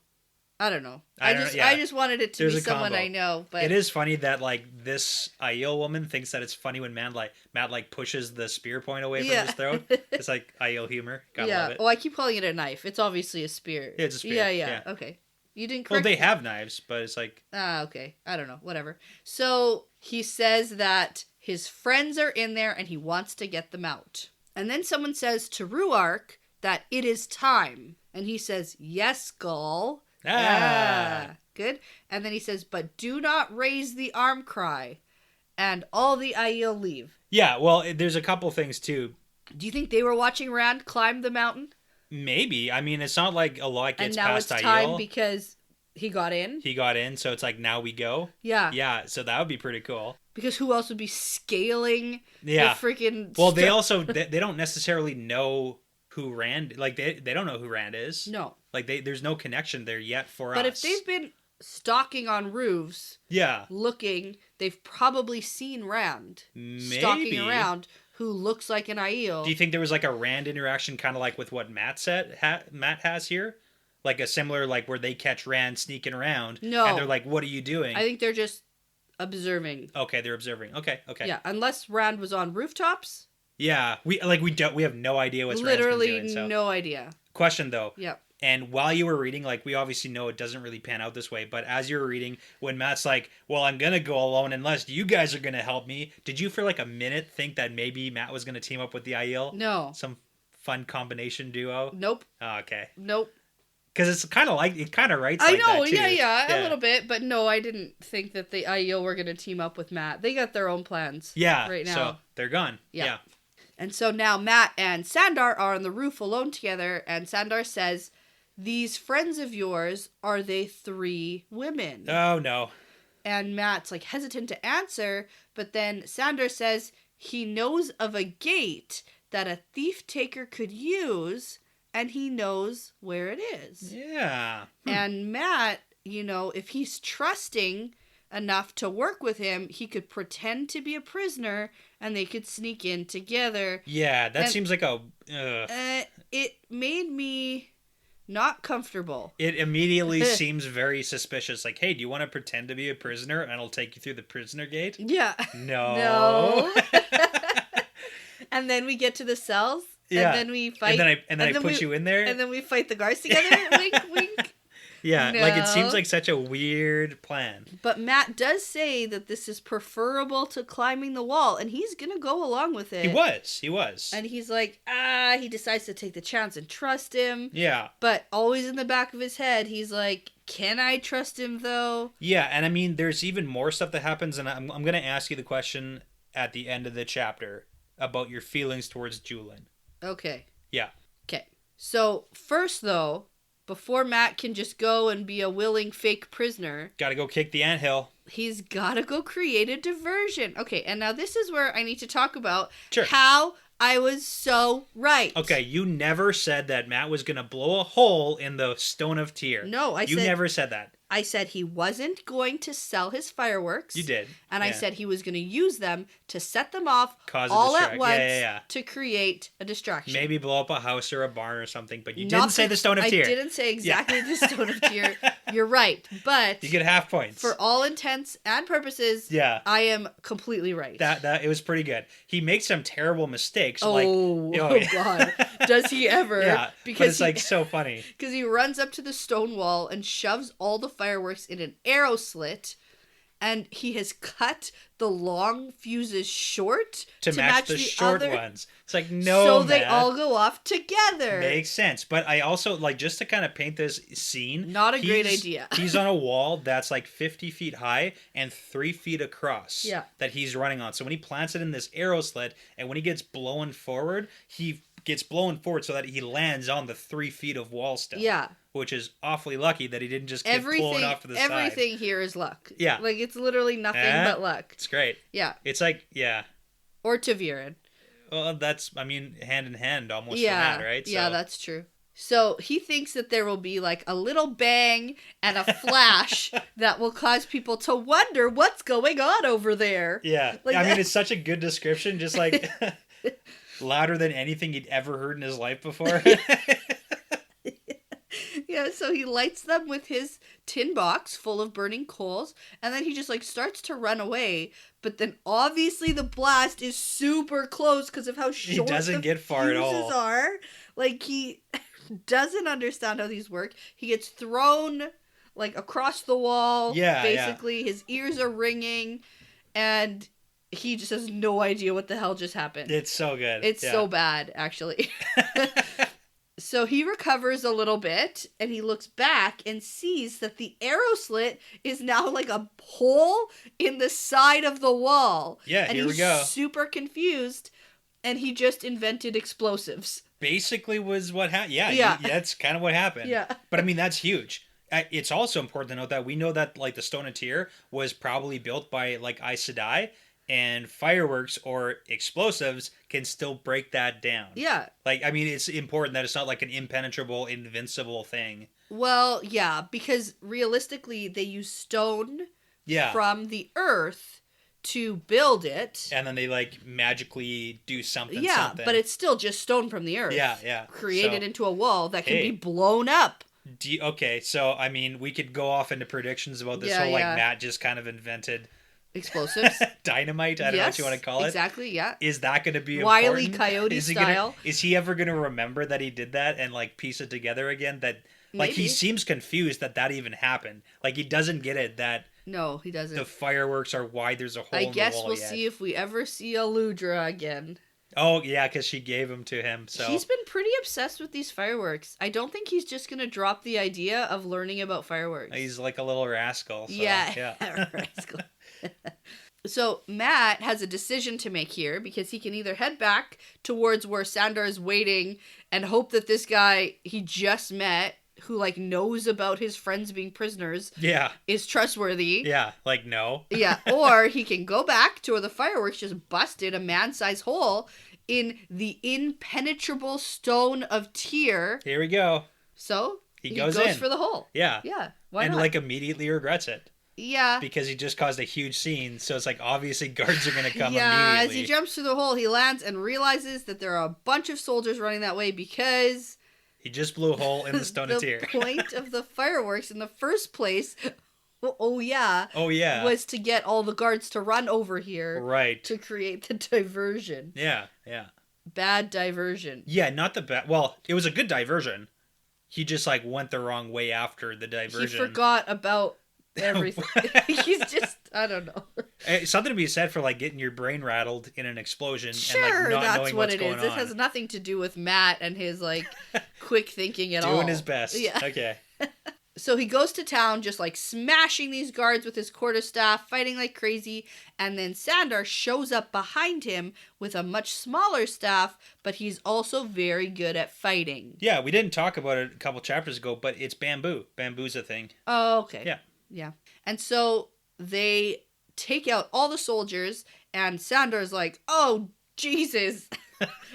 I don't know. I just wanted it to be someone combo. I know. But it is funny that like this Aiel woman thinks that it's funny when Matt pushes the spear point away from his throat. It's like Aiel humor. Gotta love it. Oh, I keep calling it a knife. It's obviously a spear. Yeah, it's a spear. Yeah. Okay. You didn't correct Well, they me. have knives, but it's like... okay. I don't know. Whatever. So, he says that his friends are in there and he wants to get them out. And then someone says to Ruark that it is time. And he says, yes, Gull. Good. And then he says, but do not raise the arm cry. And all the Aiel leave. Yeah, well, there's a couple things, too. Do you think they were watching Rand climb the mountain? Maybe. I mean, it's not like a lot gets past Aiel. And now it's time because he got in? He got in, so it's like, now we go? Yeah. Yeah, so that would be pretty cool. Because who else would be scaling the freaking... Well, they also... they don't necessarily know who Rand... Like, they don't know who Rand is. No. Like, there's no connection there yet for us. But if they've been stalking on roofs... Yeah. Looking, they've probably seen Rand. Maybe. Stalking around, who looks like an Aiel. Do you think there was like a Rand interaction kind of like with what Matt has here? Like a similar, like where they catch Rand sneaking around. No. And they're like, what are you doing? I think they're just observing. Okay, they're observing. Okay. Yeah, unless Rand was on rooftops. Yeah, we have no idea what's Rand's been doing. Literally no idea. Question though. Yep. And while you were reading, like, we obviously know it doesn't really pan out this way, but as you were reading, when Matt's like, well, I'm going to go alone unless you guys are going to help me, did you for like a minute think that maybe Matt was going to team up with the Aiel? No. Some fun combination duo? Nope. Oh, okay. Nope. Because it's kind of like, it kind of writes I like know, that too. yeah, a little bit, but no, I didn't think that the Aiel were going to team up with Matt. They got their own plans right now. So they're gone. Yeah. And so now Matt and Sandar are on the roof alone together, and Sandar says... These friends of yours, are they 3 women? Oh, no. And Matt's like hesitant to answer, but then Sandar says he knows of a gate that a thief taker could use, and he knows where it is. Yeah. And Matt, if he's trusting enough to work with him, he could pretend to be a prisoner, and they could sneak in together. Yeah, that seems like a... It made me... not comfortable. It immediately seems very suspicious. Like, hey, do you want to pretend to be a prisoner and I'll take you through the prisoner gate? Yeah. No. And then we get to the cells. Yeah. And then we fight. And then I put you in there. And then we fight the guards together. Wink, wink. Yeah, No. like it seems like such a weird plan. But Matt does say that this is preferable to climbing the wall, and he's going to go along with it. He was. And he's like, he decides to take the chance and trust him. Yeah. But always in the back of his head, he's like, can I trust him though? Yeah, and I mean, there's even more stuff that happens, and I'm going to ask you the question at the end of the chapter about your feelings towards Julin. Okay. Yeah. Okay. So, first though... Before Matt can just go and be a willing fake prisoner... Gotta go kick the anthill. He's gotta go create a diversion. Okay, and now this is where I need to talk about Sure. how I was so right. Okay, you never said that Matt was gonna blow a hole in the Stone of Tyr. No, You never said that. I said he wasn't going to sell his fireworks. You did. And I said he was going to use them to set them off Cause a all at distract. once to create a distraction. Maybe blow up a house or a barn or something, but you didn't say the Stone of Tyr. I didn't say exactly the Stone of Tyr. You're right, but... You get half points. For all intents and purposes, I am completely right. That it was pretty good. He makes some terrible mistakes. Oh God. Does he ever? Yeah, because but it's so funny. Because he runs up to the stone wall and shoves all the fireworks in an arrow slit, and he has cut the long fuses short to match the short other ones. It's like, no, so they all go off together. Makes sense. But I also, just to kind of paint this scene. Not a great idea. He's on a wall that's 50 feet high and 3 feet across. Yeah. That he's running on. So when he plants it in this arrow slit, and when he gets blown forward, he gets blown forward so that he lands on the 3 feet of wall still. Yeah. which is awfully lucky that he didn't just get blown off to the side. Everything here is luck. Yeah. Like, it's literally nothing but luck. It's great. Yeah. It's like, yeah. Or Taviran. Well, that's, I mean, hand in hand almost for Matt, right? Yeah, that's true. So he thinks that there will be like a little bang and a flash that will cause people to wonder what's going on over there. Yeah. Like, I mean, it's such a good description, just like louder than anything he'd ever heard in his life before. Yeah, so he lights them with his tin box full of burning coals, and then he just like starts to run away. But then obviously the blast is super close because of how short he doesn't get far at all. Are. Like, he doesn't understand how these work. He gets thrown like across the wall. Yeah, basically, his ears are ringing, and he just has no idea what the hell just happened. It's so good. It's so bad, actually. So he recovers a little bit, and he looks back and sees that the arrow slit is now like a hole in the side of the wall. Yeah, and here we go. He's super confused, and he just invented explosives. Basically was what happened. Yeah, that's kind of what happened. Yeah. But I mean, that's huge. It's also important to note that we know that like the Stone of Tyr was probably built by like Aes Sedai, and fireworks or explosives can still break that down. Yeah. Like, I mean, it's important that it's not like an impenetrable, invincible thing. Well, yeah, because realistically, they use stone from the earth to build it. And then they, like, magically do something. Yeah, but it's still just stone from the earth. Yeah. Created into a wall that can be blown up. Okay, so, I mean, we could go off into predictions about this whole, like, Matt just kind of invented... Explosives. Dynamite, I don't know what you want to call it. Exactly, yeah. Is that going to be Wile E. important? Coyote style. Is he ever going to remember that he did that and, like, piece it together again? That, like, Maybe. he seems confused that even happened. Like, he doesn't get it that... No, he doesn't. The fireworks are why there's a hole in the wall. I guess we'll see if we ever see Aludra again. Oh, yeah, because she gave them to him, so... He's been pretty obsessed with these fireworks. I don't think he's just going to drop the idea of learning about fireworks. He's like a little rascal. So, yeah. Rascal. So Matt has a decision to make here, because he can either head back towards where Sandor is waiting and hope that this guy he just met, who like knows about his friends being prisoners, is trustworthy. Yeah, like no. Yeah, or he can go back to where the fireworks just busted a man-sized hole in the impenetrable Stone of Tyr. Here we go. So he goes for the hole. Yeah. Yeah. Why not? And like immediately regrets it. Yeah. Because he just caused a huge scene, so it's like obviously guards are going to come immediately. Yeah, as he jumps through the hole, he lands and realizes that there are a bunch of soldiers running that way because... He just blew a hole in the Stone of Tyr. The point of the fireworks in the first place... was to get all the guards to run over here. Right. To create the diversion. Yeah. Bad diversion. Yeah, not the bad... Well, it was a good diversion. He just, like, went the wrong way after the diversion. He forgot about... everything. He's just, I don't know. Something to be said for like getting your brain rattled in an explosion sure, and like not that's knowing what what's it going is. on. It has nothing to do with Matt and his like quick thinking at all. Doing his best. Yeah. Okay. So he goes to town just like smashing these guards with his quarterstaff, fighting like crazy, and then Sandor shows up behind him with a much smaller staff, but he's also very good at fighting. Yeah, we didn't talk about it a couple chapters ago, but it's bamboo. Bamboo's a thing. Oh, okay. Yeah. Yeah. And so they take out all the soldiers, and Sandor's like, oh, Jesus.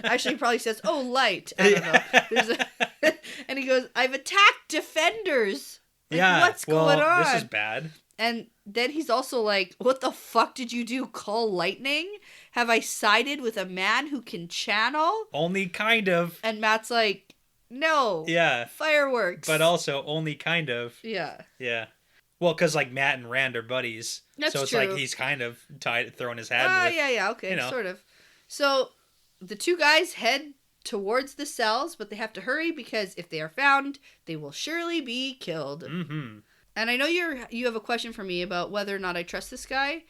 Actually, he probably says, oh, light. I don't know. And he goes, I've attacked defenders. Like, what's going on? This is bad. And then he's also like, what the fuck did you do? Call lightning? Have I sided with a man who can channel? Only kind of. And Matt's like, no. Yeah. Fireworks. But also only kind of. Yeah. Yeah. Well, because like Matt and Rand are buddies. That's so it's true. like he's kind of throwing his hat with. Yeah, okay, sort of. So the two guys head towards the cells, but they have to hurry because if they are found, they will surely be killed. Mm-hmm. And I know you have a question for me about whether or not I trust this guy,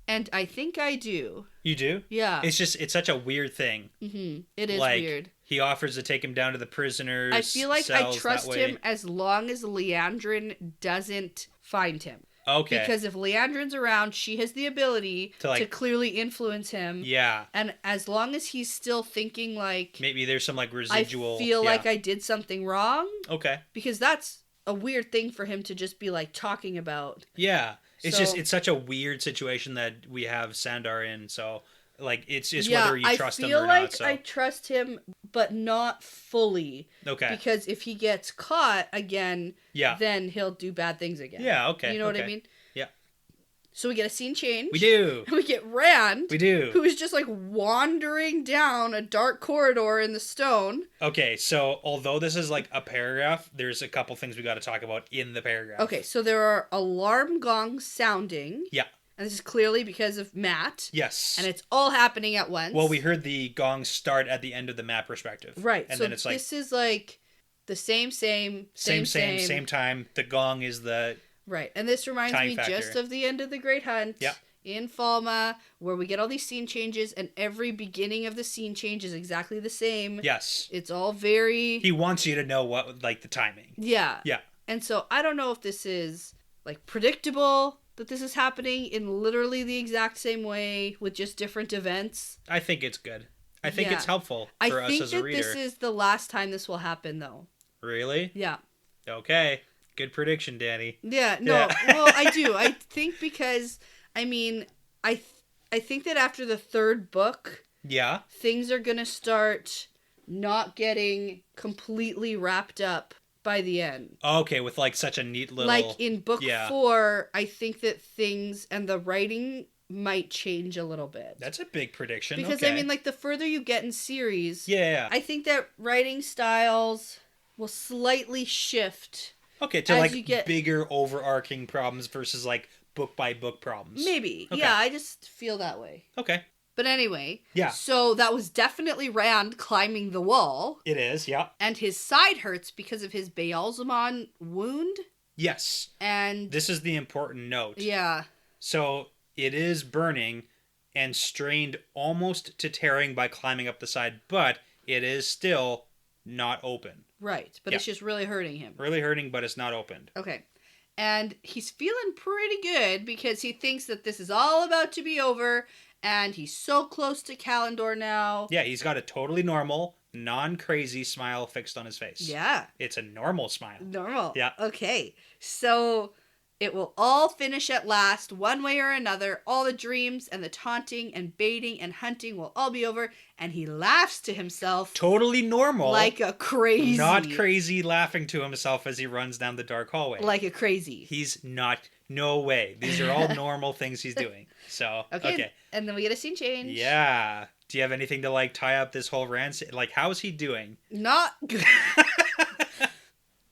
and I think I do. You do? Yeah. It's such a weird thing. Mm-hmm. It is like, weird. He offers to take him down to the prisoners. I feel like I trust him as long as Leandrin doesn't find him. Okay. Because if Leandrin's around, she has the ability to clearly influence him. Yeah. And as long as he's still thinking like... Maybe there's some like residual... I feel like I did something wrong. Okay. Because that's a weird thing for him to just be like talking about. Yeah. It's such a weird situation that we have Sandar in, so like it's just whether you trust him or not. So I trust him, but not fully. Okay. Because if he gets caught again, yeah, then he'll do bad things again. Yeah, okay. You know what I mean? Yeah. So we get a scene change. We do. We get Rand. We do. Who is just like wandering down a dark corridor in the stone. Okay, so although this is like a paragraph, there's a couple things we got to talk about in the paragraph. Okay, so there are alarm gongs sounding. Yeah. And this is clearly because of Matt. Yes. And it's all happening at once. Well, we heard the gongs start at the end of the Matt perspective. Right. And so then it's like... this is like the same time. The gong is the... Right. And this reminds me just of the end of The Great Hunt. Yeah. In Falma, where we get all these scene changes, and every beginning of the scene change is exactly the same. Yes. It's all very... He wants you to know what, like, the timing. Yeah. Yeah. And so I don't know if this is, like, predictable that this is happening in literally the exact same way with just different events. I think it's good. I think it's helpful for us as a reader. I think that this is the last time this will happen, though. Really? Yeah. Okay. Good prediction, Danny. Yeah, no. Yeah. Well, I do. I think because, I mean, I think that after the third book, yeah, things are going to start not getting completely wrapped up by the end. Okay, with like such a neat little... Like in book 4, I think that things and the writing might change a little bit. That's a big prediction. Because, I mean, like the further you get in series, I think that writing styles will slightly shift. Okay, to like bigger overarching problems versus like book by book problems. Maybe. Okay. Yeah, I just feel that way. Okay. But anyway. Yeah. So that was definitely Rand climbing the wall. It is, yeah. And his side hurts because of his Beelzemon wound. Yes. And this is the important note. Yeah. So it is burning and strained almost to tearing by climbing up the side, but it is still not open. Right, but it's just really hurting him. Really hurting, but it's not opened. Okay. And he's feeling pretty good because he thinks that this is all about to be over, and he's so close to Kalendor now. Yeah, he's got a totally normal, non-crazy smile fixed on his face. Yeah. It's a normal smile. Normal. Yeah. Okay. So it will all finish at last, one way or another. All the dreams and the taunting and baiting and hunting will all be over, and he laughs to himself. Totally normal. Like a crazy. Not crazy laughing to himself as he runs down the dark hallway. Like a crazy. He's not. No way. These are all normal things he's doing. So, okay. And then we get a scene change. Yeah. Do you have anything to like tie up this whole rant? Like, how's he doing? Not good.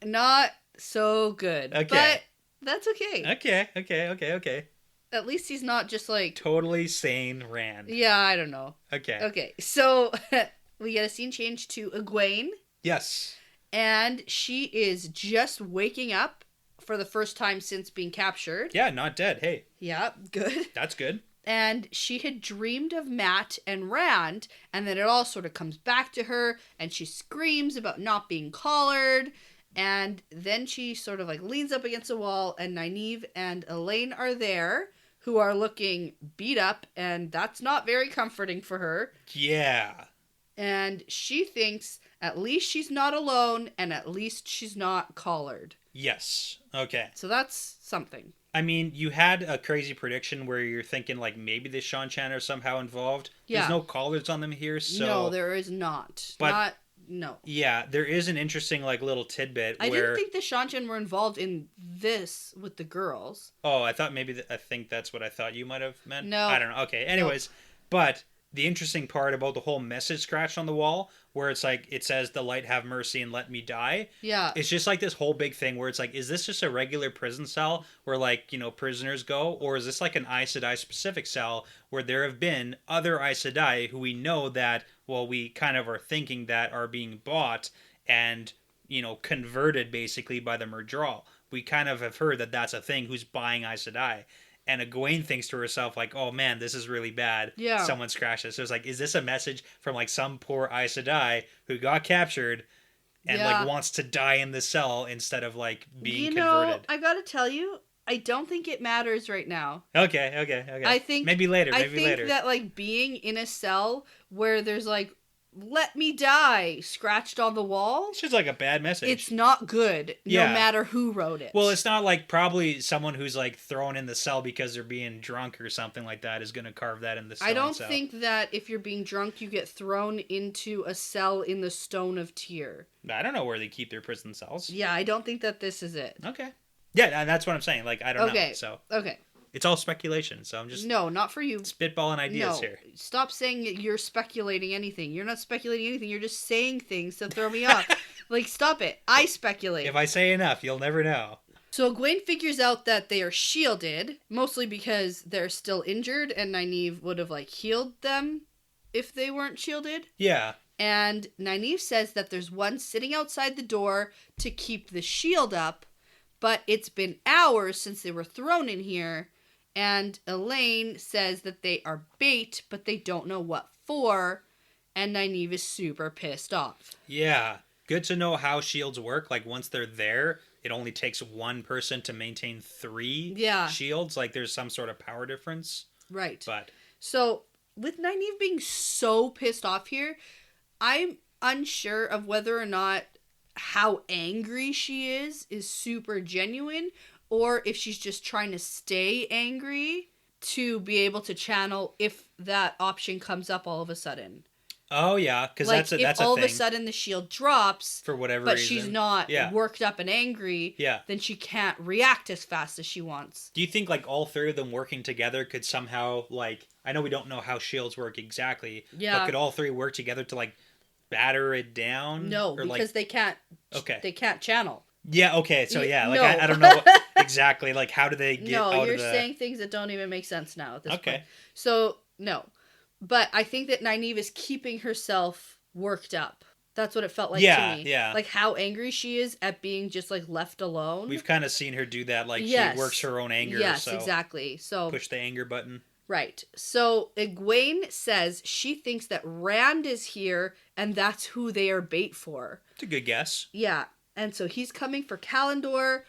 Not so good. Okay. But that's okay. Okay. At least he's not just like... Totally sane Rand. Yeah, I don't know. Okay, so we get a scene change to Egwene. Yes. And she is just waking up for the first time since being captured. Yeah, not dead. Hey. Yeah, good. That's good. And she had dreamed of Matt and Rand, and then it all sort of comes back to her, and she screams about not being collared. And then she sort of like leans up against a wall, and Nynaeve and Elaine are there, who are looking beat up, and that's not very comforting for her. Yeah. And she thinks at least she's not alone, and at least she's not collared. Yes. Okay. So that's something. I mean, you had a crazy prediction where you're thinking like maybe the Shan Chan are somehow involved. Yeah. There's no collars on them here, so... No, there is not. But... No. Yeah, there is an interesting like little tidbit I didn't think the Shanchan were involved in this with the girls. Oh, I thought maybe I think that's what I thought you might have meant. No. I don't know. Okay. Anyways, but the interesting part about the whole message scratched on the wall where it's like it says the light have mercy and let me die. Yeah. It's just like this whole big thing where it's like, is this just a regular prison cell where like, you know, prisoners go, or is this like an Aes Sedai specific cell where there have been other Aes Sedai who we know that, well, we kind of are thinking that are being bought and, you know, converted basically by the Murdral. We kind of have heard that that's a thing, who's buying Aes Sedai. And Egwene thinks to herself, like, oh man, this is really bad. Yeah. Someone's crashed it. So it's like, is this a message from like some poor Aes Sedai who got captured and like wants to die in the cell instead of like being converted? I gotta tell you, I don't think it matters right now. Okay. I think maybe later. I think that like being in a cell where there's like let me die scratched on the wall. It's just like a bad message. It's not good, no matter who wrote it. Well, it's not like probably someone who's like thrown in the cell because they're being drunk or something like that is going to carve that in the stone. I don't think that if you're being drunk, you get thrown into a cell in the Stone of Tear. I don't know where they keep their prison cells. Yeah, I don't think that this is it. Okay. Yeah, that's what I'm saying. Like, I don't know. So. Okay. It's all speculation, so I'm just... No, not for you. Spitballing ideas here. Stop saying you're speculating anything. You're not speculating anything. You're just saying things to throw me off. Like, stop it. I speculate. If I say enough, you'll never know. So Egwene figures out that they are shielded, mostly because they're still injured, and Nynaeve would have, like, healed them if they weren't shielded. Yeah. And Nynaeve says that there's one sitting outside the door to keep the shield up, but it's been hours since they were thrown in here. And Elaine says that they are bait, but they don't know what for. And Nynaeve is super pissed off. Yeah. Good to know how shields work. Like, once they're there, it only takes one person to maintain 3 shields. Like, there's some sort of power difference. Right. But so, with Nynaeve being so pissed off here, I'm unsure of whether or not how angry she is super genuine, or if she's just trying to stay angry to be able to channel if that option comes up all of a sudden. Oh, yeah, because like, that's a thing. If all of a sudden the shield drops, for whatever but reason, she's not worked up and angry, then she can't react as fast as she wants. Do you think, like, all 3 of them working together could somehow, like... I know we don't know how shields work exactly, but could all 3 work together to, like, batter it down? No, or, because like... they can't... Okay. They can't channel. Yeah, okay, so yeah, like, no. I don't know exactly, like, how do they get out of the... No, you're saying things that don't even make sense now at this point. Okay. So, no. But I think that Nynaeve is keeping herself worked up. That's what it felt like to me. Yeah. Like, how angry she is at being just, like, left alone. We've kind of seen her do that, like, she works her own anger. Yes, exactly. So push the anger button. Right. So, Egwene says she thinks that Rand is here, and that's who they are bait for. It's a good guess. Yeah. And so he's coming for Kalendor,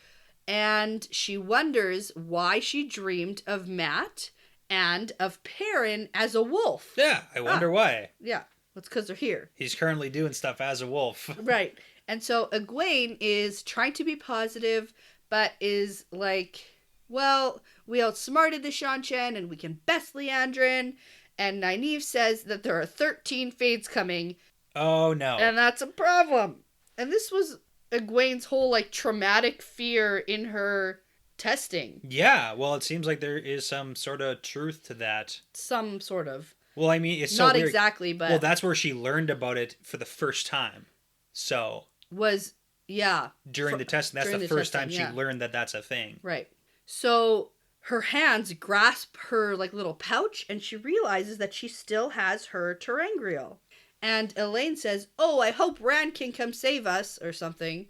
and she wonders why she dreamed of Matt and of Perrin as a wolf. Yeah, I wonder why. Yeah, it's because they're here. He's currently doing stuff as a wolf. Right. And so Egwene is trying to be positive, but is like, well, we outsmarted the Seanchan, and we can best Liandrin. And Nynaeve says that there are 13 Fades coming. Oh, no. And that's a problem. And this was Egwene's whole, like, traumatic fear in her testing. Yeah, well, it seems like there is some sort of truth to that. Some sort of. Well, I mean, it's so not weird. Exactly, but... Well, that's where she learned about it for the first time. So... Was, yeah. During the testing, that's the first time she learned that that's a thing. Right. So her hands grasp her, like, little pouch, and she realizes that she still has her terangrial. And Elaine says, oh, I hope Rand can come save us, or something,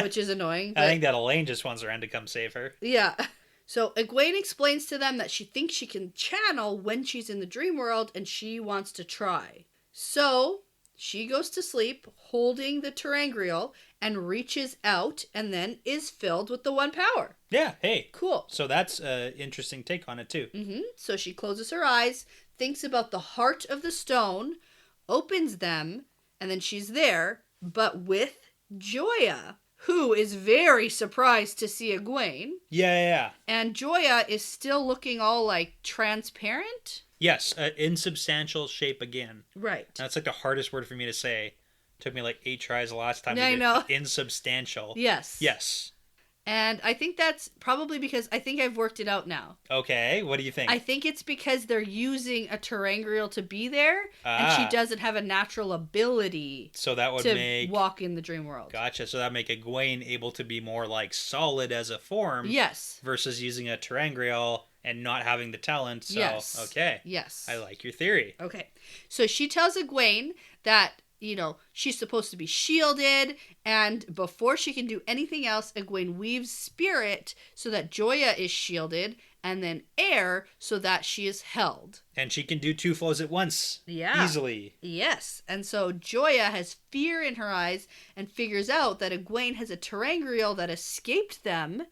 which is annoying. But... I think that Elaine just wants Rand to come save her. Yeah. So Egwene explains to them that she thinks she can channel when she's in the dream world, and she wants to try. So she goes to sleep, holding the terangrial, and reaches out, and then is filled with the one power. Yeah, hey. Cool. So that's an interesting take on it, too. Mm-hmm. So she closes her eyes, thinks about the heart of the stone, opens them, and then she's there, but with Joya, who is very surprised to see Egwene. Yeah. And Joya is still looking all, like, transparent? Yes, insubstantial shape again. Right. That's, like, the hardest word for me to say. Took me, like, 8 tries the last time. I know. Insubstantial. Yes. Yes. And I think that's probably because I think I've worked it out now. Okay, what do you think? I think it's because they're using a terangrial to be there, and she doesn't have a natural ability so that would to walk in the dream world. Gotcha, so that would make Egwene able to be more, like, solid as a form. Yes. Versus using a terangrial and not having the talent, so, yes. Okay. Yes. I like your theory. Okay. So she tells Egwene that, you know, she's supposed to be shielded, and before she can do anything else, Egwene weaves spirit so that Joya is shielded, and then air so that she is held. And she can do 2 flows at once. Yeah. Easily. Yes. And so Joya has fear in her eyes and figures out that Egwene has a terangrial that escaped them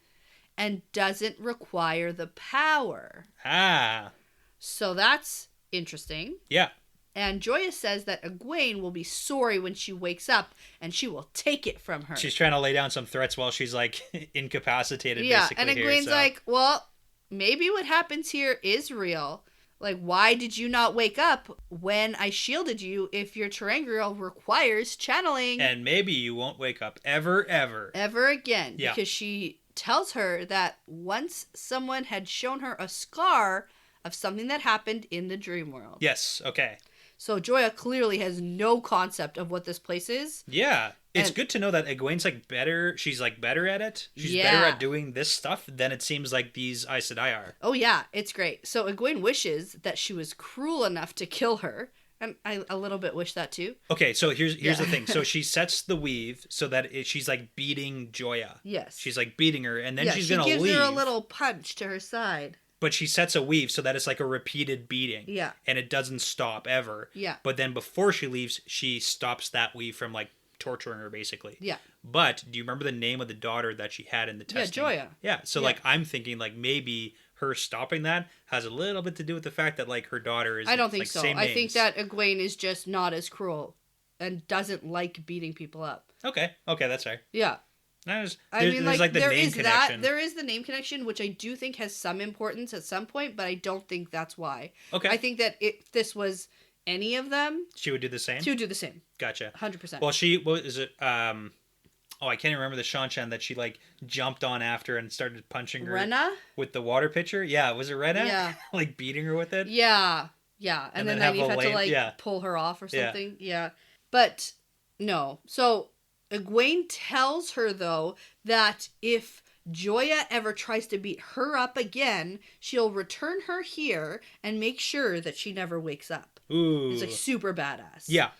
and doesn't require the power. Ah. So that's interesting. Yeah. And Joya says that Egwene will be sorry when she wakes up, and she will take it from her. She's trying to lay down some threats while she's, like, incapacitated, yeah, basically. And Egwene's like, well, maybe what happens here is real. Like, why did you not wake up when I shielded you if your terangrial requires channeling? And maybe you won't wake up ever again. Yeah. Because she tells her that once someone had shown her a scar of something that happened in the dream world. Yes, okay. So Joya clearly has no concept of what this place is. Yeah. It's good to know that Egwene's, like, better. She's, like, better at it. She's better at doing this stuff than it seems like these Aes Sedai are. Oh, yeah. It's great. So Egwene wishes that she was cruel enough to kill her. And I a little bit wish that, too. Okay, so here's the thing. So she sets the weave so that she's, like, beating Joya. Yes. She's, like, beating her, and then she's going to leave. She gives her a little punch to her side. But she sets a weave so that it's like a repeated beating. Yeah. And it doesn't stop ever. Yeah. But then before she leaves, she stops that weave from, like, torturing her, basically. Yeah. But do you remember the name of the daughter that she had in the testing? Yeah, Joya. Yeah. So, like, I'm thinking, like, maybe her stopping that has a little bit to do with the fact that, like, her daughter is, I don't think like, so. same I names. think that Egwene is just not as cruel and doesn't like beating people up. Okay, that's fair. Yeah. There's like the there name is connection. there is the name connection, which I do think has some importance at some point, but I don't think that's why. Okay. I think that if this was any of them, she would do the same? She would do the same. Gotcha. 100%. Well, what is it? I can't even remember the Shanshan that she, like, jumped on after and started punching her. Rena? With the water pitcher? Yeah, was it Rena? Yeah. Like, beating her with it? Yeah. And then Nynaeve had to, like, pull her off or something. Yeah. But, no. So, Egwene tells her, though, that if Joya ever tries to beat her up again, she'll return her here and make sure that she never wakes up. Ooh. It's, like, super badass. Yeah.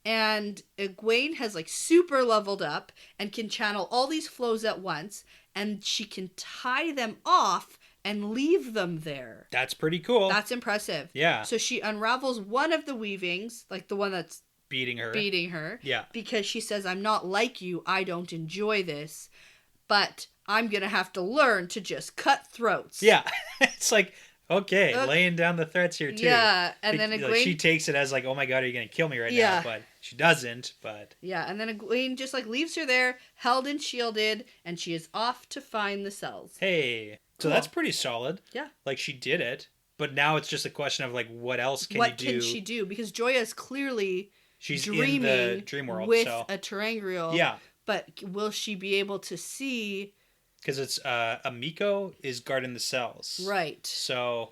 And Egwene has, like, super leveled up and can channel all these flows at once, and she can tie them off and leave them there. That's pretty cool. That's impressive. Yeah. So she unravels one of the weavings, like the one that's beating her. Yeah. Because she says, I'm not like you. I don't enjoy this. But I'm going to have to learn to just cut throats. Yeah. It's like, okay, laying down the threats here, too. Yeah. And then Egwene... Like, she takes it as, like, oh my god, are you going to kill me right now? But she doesn't, but... Yeah, and then Egwene just, like, leaves her there, held and shielded, and she is off to find the cells. Hey. So that's pretty solid. Yeah. Like, she did it. But now it's just a question of, like, what else can you do? What can she do? Because Joya is clearly... She's in the dream world, with a terangrial. Yeah. But will she be able to see... Because it's... Amiko is guarding the cells. Right. So...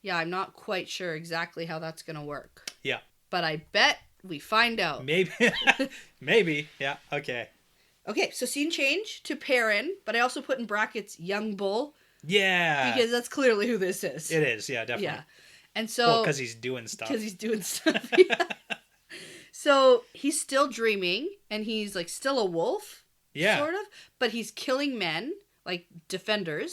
Yeah, I'm not quite sure exactly how that's going to work. Yeah. But I bet we find out. Maybe. Maybe. Yeah, okay. Okay, so scene change to Perrin, but I also put in brackets Young Bull. Yeah. Because that's clearly who this is. It is, yeah, definitely. Yeah. And so... Well, because he's doing stuff. Yeah. So he's still dreaming, and he's, like, still a wolf. Yeah. Sort of. But he's killing men, like defender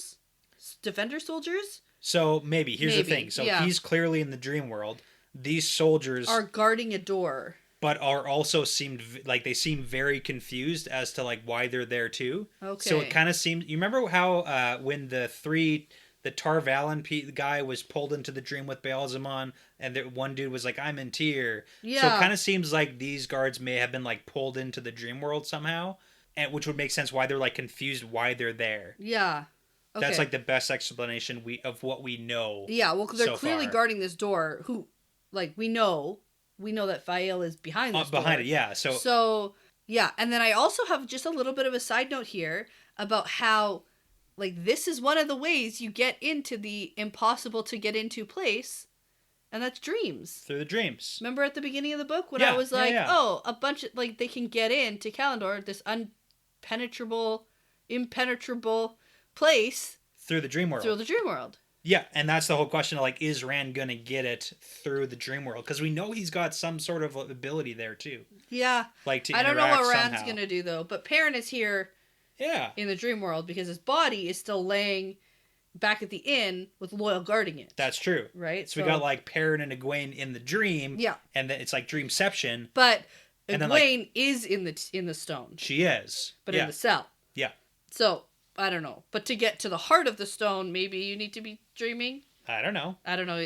soldiers. So maybe. Here's the thing. So he's clearly in the dream world. These soldiers... are guarding a door. But are also they seem very confused as to, like, why they're there, too. Okay. So it kind of seems... You remember how when the Tar Valon guy was pulled into the dream with Baalzamon, and one dude was like, I'm in Tyr. Yeah. So it kind of seems like these guards may have been, like, pulled into the dream world somehow, which would make sense why they're, like, confused why they're there. Yeah. Okay. That's, like, the best explanation of what we know. Yeah, well, because they're clearly guarding this door. Who, like, we know that Fael is behind this door. Behind it, yeah. So, yeah. And then I also have just a little bit of a side note here about how, like, this is one of the ways you get into the impossible to get into place, and that's dreams. Through the dreams. Remember at the beginning of the book when I was like, oh, a bunch of, like, they can get into Kalandor, this impenetrable place. Through the dream world. Yeah, and that's the whole question of, like, is Rand gonna get it through the dream world? Because we know he's got some sort of ability there, too. Yeah. Like, to I don't know what Rand's somehow. gonna do, though. But Perrin is here in the dream world because his body is still laying back at the inn with Loyal guarding it. That's true. Right? So we got, like, Perrin and Egwene in the dream. Yeah. And then it's, like, dreamception. But Egwene then, like, is in the stone. She is. But in the cell. Yeah. So, I don't know. But to get to the heart of the stone, maybe you need to be dreaming. I don't know.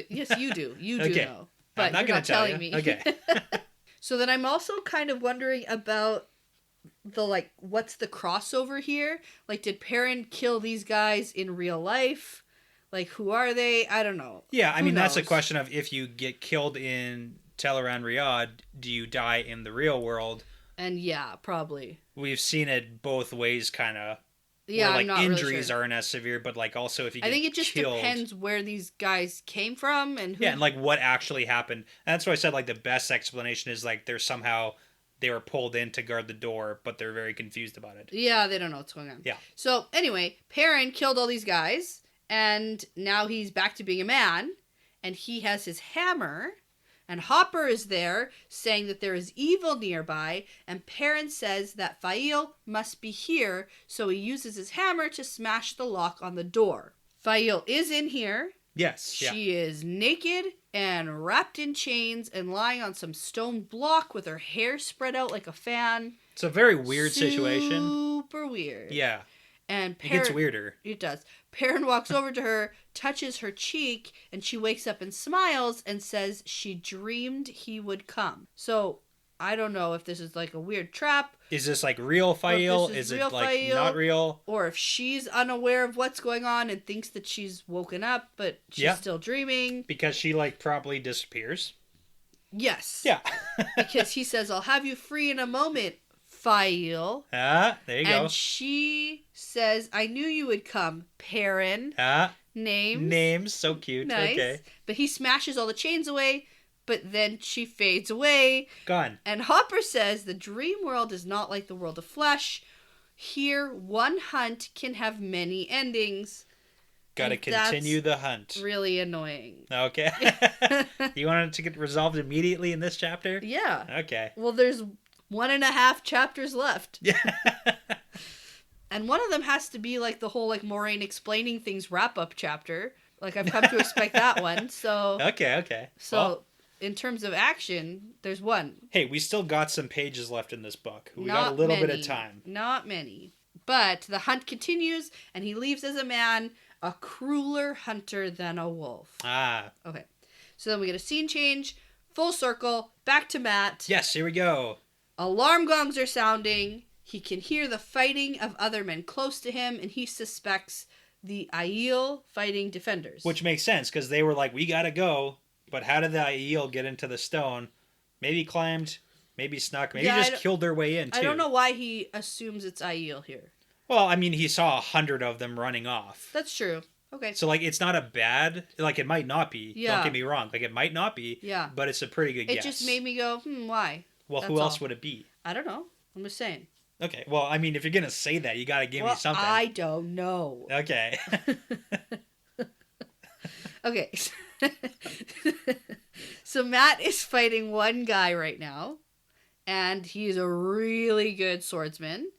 Yes, you do. You do know. but I'm not you're gonna not tell telling you. me. Okay. So then I'm also kind of wondering about the, like, what's the crossover here? Like, did Perrin kill these guys in real life? Like, who are they? I don't know. Yeah, I mean, that's a knows? question of if you get killed in Teleran Riyadh, do you die in the real world? And yeah, probably. We've seen it both ways, kind of. Yeah, where, like, I'm not injuries really sure. aren't as severe, but like also if you get I think it just killed, depends where these guys came from and who. yeah, and like what actually happened. And that's why I said like the best explanation is like there's somehow they were pulled in to guard the door, but they're very confused about it. Yeah, they don't know what's going on. Yeah. So anyway, Perrin killed all these guys, and now he's back to being a man, and he has his hammer, and Hopper is there saying that there is evil nearby, and Perrin says that Fail must be here, so he uses his hammer to smash the lock on the door. Fail is in here. Yes. Yeah. She is naked and wrapped in chains and lying on some stone block with her hair spread out like a fan. It's a very weird situation. Super weird. Yeah. And It gets weirder. It does. Perrin walks over to her, touches her cheek, and she wakes up and smiles and says she dreamed he would come. So, I don't know if this is like a weird trap. Is this like real Fail? Is it real like Fail, not real? Or if she's unaware of what's going on and thinks that she's woken up, but she's still dreaming. Because she like probably disappears. Yes. Yeah. Because he says, I'll have you free in a moment, Fail. There you go. And she says, I knew you would come, Perrin. Names. So cute. Nice. Okay. But he smashes all the chains away, but then she fades away. Gone. And Hopper says the dream world is not like the world of flesh. Here, one hunt can have many endings. Gotta continue the hunt. Really annoying. Okay. You want it to get resolved immediately in this chapter? Yeah. Okay. Well, there's 1.5 chapters left. Yeah. And one of them has to be like the whole like Moraine explaining things wrap-up chapter. Like I've come to expect that one. So Okay. So well, in terms of action, there's one. Hey, we still got some pages left in this book. We got a little bit of time. Not many. But the hunt continues, and he leaves as a man, a crueler hunter than a wolf. Okay. So then we get a scene change, full circle, back to Matt. Yes, here we go. Alarm gongs are sounding. He can hear the fighting of other men close to him, and he suspects the Aiel fighting defenders. Which makes sense, because they were like, we gotta go. But how did the Aiel get into the stone? Maybe climbed, maybe snuck, maybe just killed their way in, too. I don't know why he assumes it's Aiel here. Well, I mean, he saw 100 of them running off. That's true. Okay. So, like, it's not a bad... Like, it might not be. Yeah. Don't get me wrong. Like, it might not be. Yeah. But it's a pretty good guess. It just made me go, why? Well, who else would it be? I don't know. I'm just saying. Okay. Well, I mean, if you're going to say that, you got to give me something. I don't know. Okay. Okay. So Matt is fighting one guy right now, and he's a really good swordsman.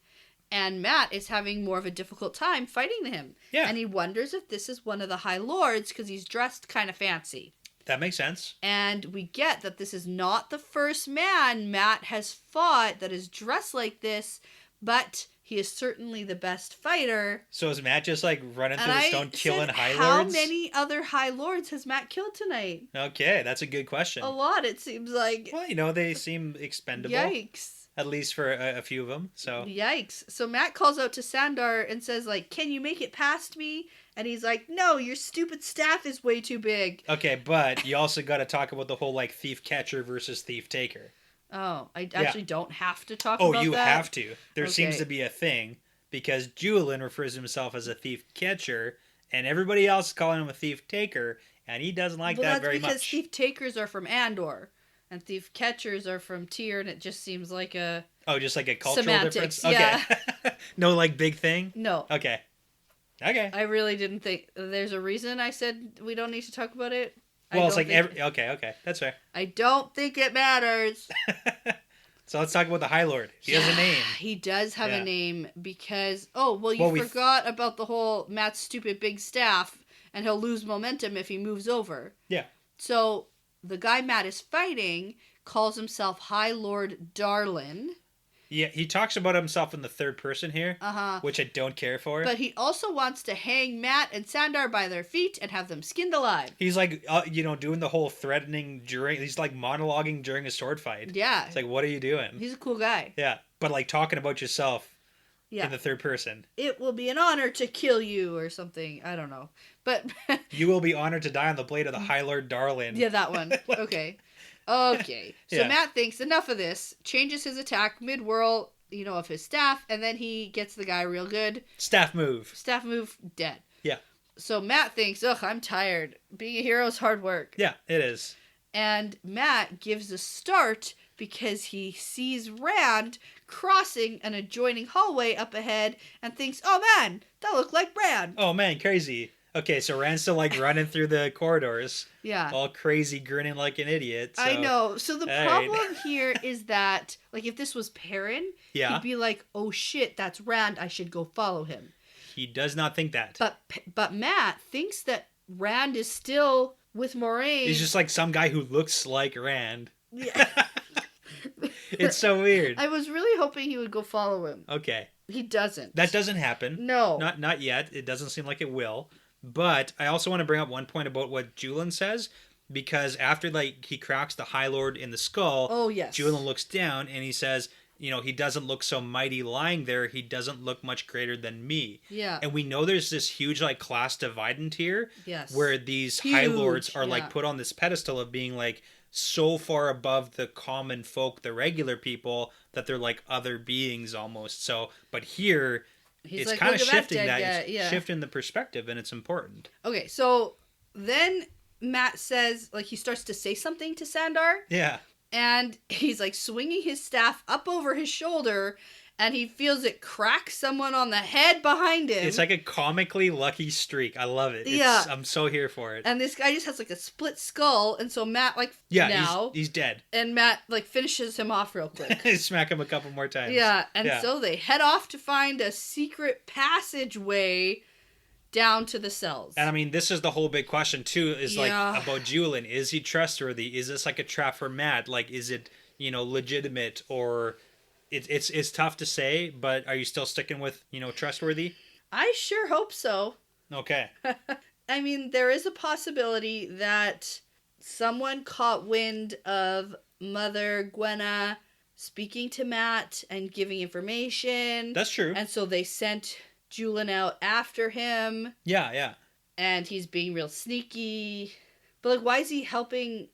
And Matt is having more of a difficult time fighting him. Yeah. And he wonders if this is one of the High Lords because he's dressed kind of fancy. That makes sense. And we get that this is not the first man Matt has fought that is dressed like this, but he is certainly the best fighter. So is Matt just like running through the stone killing High Lords? How many other High Lords has Matt killed tonight? Okay, that's a good question. A lot, it seems like. Well, you know, they seem expendable. Yikes. At least for a few of them, so. Yikes. So Matt calls out to Sandar and says, like, can you make it past me? And he's like, no, your stupid staff is way too big. Okay, but you also got to talk about the whole, like, thief catcher versus thief taker. Oh, I actually don't have to talk about that? Oh, you have to. There Okay. seems to be a thing, because Julian refers to himself as a thief catcher, and everybody else is calling him a thief taker, and he doesn't like that very much. Well, that's because thief takers are from Andor, and thief catchers are from Tyr, and it just seems like a... Oh, just like a cultural semantics, difference? yeah. Okay. No, like, big thing? No. Okay. Okay. I really didn't think... There's a reason I said we don't need to talk about it. Well, it's like okay, that's fair. I don't think it matters. So let's talk about the High Lord. He has a name. He does have a name because... Oh, well, you forgot about the whole Matt's stupid big staff, and he'll lose momentum if he moves over. Yeah. So the guy Matt is fighting calls himself High Lord Darlin. Yeah, he talks about himself in the third person here, which I don't care for. But he also wants to hang Matt and Sandar by their feet and have them skinned alive. He's like, doing the whole threatening he's like monologuing during a sword fight. Yeah. It's like, what are you doing? He's a cool guy. Yeah, but like talking about yourself in the third person. It will be an honor to kill you or something. I don't know. But you will be honored to die on the blade of the High Lord Darlin. Yeah, that one. Okay. Okay. So Matt thinks enough of this, changes his attack mid-whirl, of his staff, and then he gets the guy real good. Staff move, dead. Yeah. So Matt thinks, ugh, I'm tired. Being a hero is hard work. Yeah, it is. And Matt gives a start because he sees Rand crossing an adjoining hallway up ahead and thinks, oh man, that looked like Rand. Oh man, crazy. Okay, so Rand's still like running through the corridors. Yeah. All crazy, grinning like an idiot. So. I know. So the problem here is that, like, if this was Perrin, he'd be like, oh shit, that's Rand. I should go follow him. He does not think that. But Matt thinks that Rand is still with Moraine. He's just like some guy who looks like Rand. Yeah. It's so weird. I was really hoping he would go follow him. Okay. He doesn't. That doesn't happen. No. Not yet. It doesn't seem like it will. But I also want to bring up one point about what Julian says, because after he cracks the High Lord in the skull, oh yes, Julian looks down and he says, he doesn't look so mighty lying there. He doesn't look much greater than me. Yeah. And we know there's this huge class dividend here. Yes. Where these High Lords are put on this pedestal of being so far above the common folk, the regular people, that they're like other beings almost. So, but here. It's kind of shifting shifting the perspective, and it's important. Okay, so then Matt says, he starts to say something to Sandar. Yeah. And he's swinging his staff up over his shoulder, and he feels it crack someone on the head behind him. It's like a comically lucky streak. I love it. I'm so here for it. And this guy just has a split skull, and so Matt he's dead. And Matt finishes him off real quick. Smack him a couple more times. Yeah, and so they head off to find a secret passageway down to the cells. And I mean, this is the whole big question too, is about Julian. Is he trustworthy? Is this a trap for Matt? Is it, legitimate, or it's tough to say, but are you still sticking with, trustworthy? I sure hope so. Okay. I mean, there is a possibility that someone caught wind of Mother Gwenna speaking to Matt and giving information. That's true. And so they sent Julian out after him. Yeah. And he's being real sneaky. But why is he helping?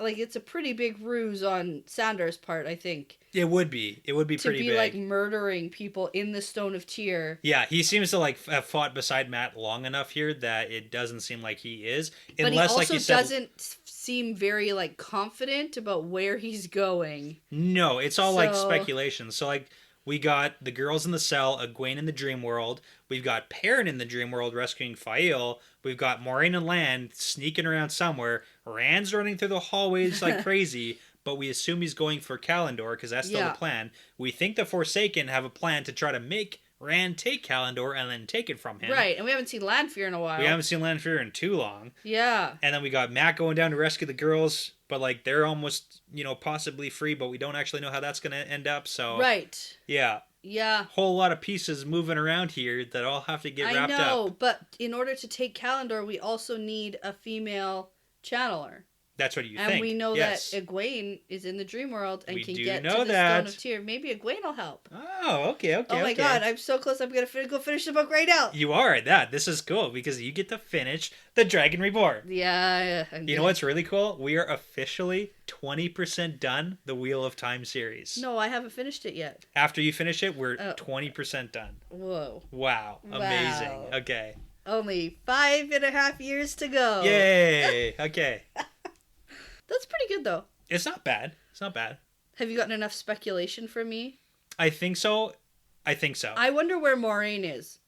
It's a pretty big ruse on Sandar's part, I think. It would be pretty big. To be murdering people in the Stone of Tyr. Yeah, he seems to have fought beside Matt long enough here that it doesn't seem like he is. But he also doesn't seem very confident about where he's going. No, it's all speculation. So we got the girls in the cell, Egwene in the dream world. We've got Perrin in the dream world rescuing Fael. We've got Moraine and Lan sneaking around somewhere. Rand's running through the hallways like crazy, but we assume he's going for Kalendor because that's still the plan. We think the Forsaken have a plan to try to make Rand take Kalendor and then take it from him. Right, and we haven't seen Lanfear in a while. We haven't seen Lanfear in too long. Yeah. And then we got Matt going down to rescue the girls, but they're almost, possibly free, but we don't actually know how that's going to end up, so... Right. Yeah. Yeah. Whole lot of pieces moving around here that all have to get wrapped up. I know, but in order to take Kalendor, we also need a female channeler. That's what you think. And we know that Egwene is in the dream world and can get to the that. Stone of Tyr. Maybe Egwene will help. Oh, okay. Oh my god, I'm so close. I'm going to go finish the book right now. You are at that. This is cool because you get to finish the Dragon Reborn. Yeah. You know what's really cool? We are officially 20% done the Wheel of Time series. No, I haven't finished it yet. After you finish it, we're 20% done. Whoa. Wow. Amazing. Okay. Only 5.5 years to go. Yay. Okay. That's pretty good, though. It's not bad. Have you gotten enough speculation from me? I think so. I wonder where Moraine is.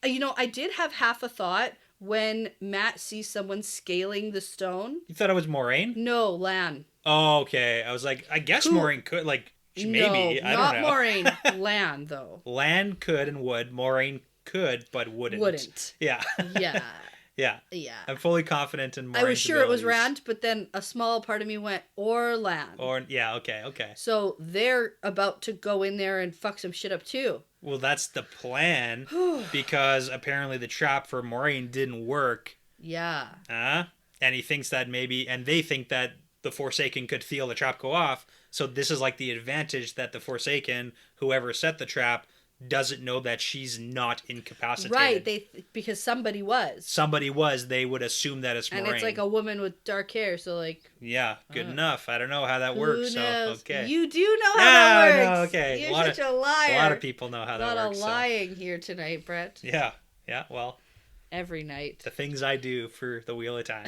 I did have half a thought when Matt sees someone scaling the stone. You thought it was Moraine? No, Lan. Oh, okay. I was like, I guess Moraine could, maybe. I don't know. Not Moraine. Lan, though. Lan could and would. Moraine could, but wouldn't. Wouldn't. Yeah. Yeah. Yeah. Yeah. I'm fully confident in Maureen's I was sure it was abilities. Rand, but then a small part of me went, or Lan. Yeah, okay. So they're about to go in there and fuck some shit up too. Well, that's the plan, because apparently the trap for Maureen didn't work. Yeah. And he thinks that and they think that the Forsaken could feel the trap go off. So this is like the advantage that the Forsaken, whoever set the trap, doesn't know that she's not incapacitated. Right, because somebody was. They would assume that it's Maureen. And it's like a woman with dark hair, so like... Yeah, good enough. I don't know how that works, knows? so okay. You do know how that works! No, okay. You're such a liar. A lot of people know how that works. A lot of lying here tonight, Brett. Yeah, well... Every night. The things I do for the Wheel of Time.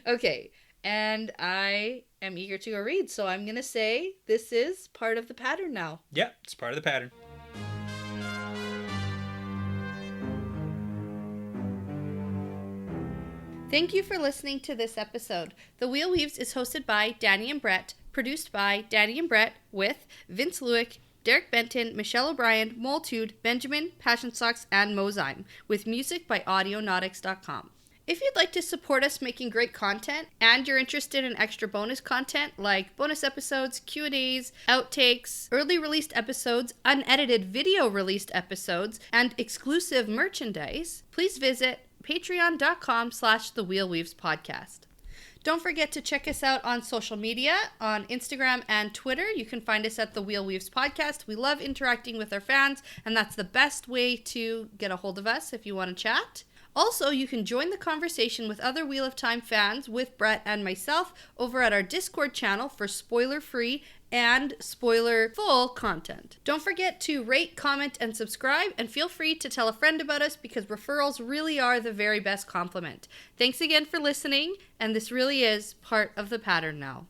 Okay, and I am eager to go read, so I'm going to say this is part of the pattern now. Yeah, it's part of the pattern. Thank you for listening to this episode. The Wheel Weaves is hosted by Dani and Brett, produced by Dani and Brett, with Vince Lewick, Derek Benton, Michelle O'Brien, Moltude, Benjamin, Passion Socks, and Mozyme, with music by Audionautics.com. If you'd like to support us making great content, and you're interested in extra bonus content like bonus episodes, Q&As, outtakes, early released episodes, unedited video released episodes, and exclusive merchandise, please visit patreon.com/thewheelweavespodcast. Don't forget to check us out on social media, on Instagram and Twitter. You can find us at The Wheel Weaves Podcast. We love interacting with our fans, and that's the best way to get a hold of us if you want to chat. Also, you can join the conversation with other Wheel of Time fans with Brett and myself over at our Discord channel for spoiler-free and spoiler-full content. Don't forget to rate, comment, and subscribe, and feel free to tell a friend about us because referrals really are the very best compliment. Thanks again for listening, and this really is part of the pattern now.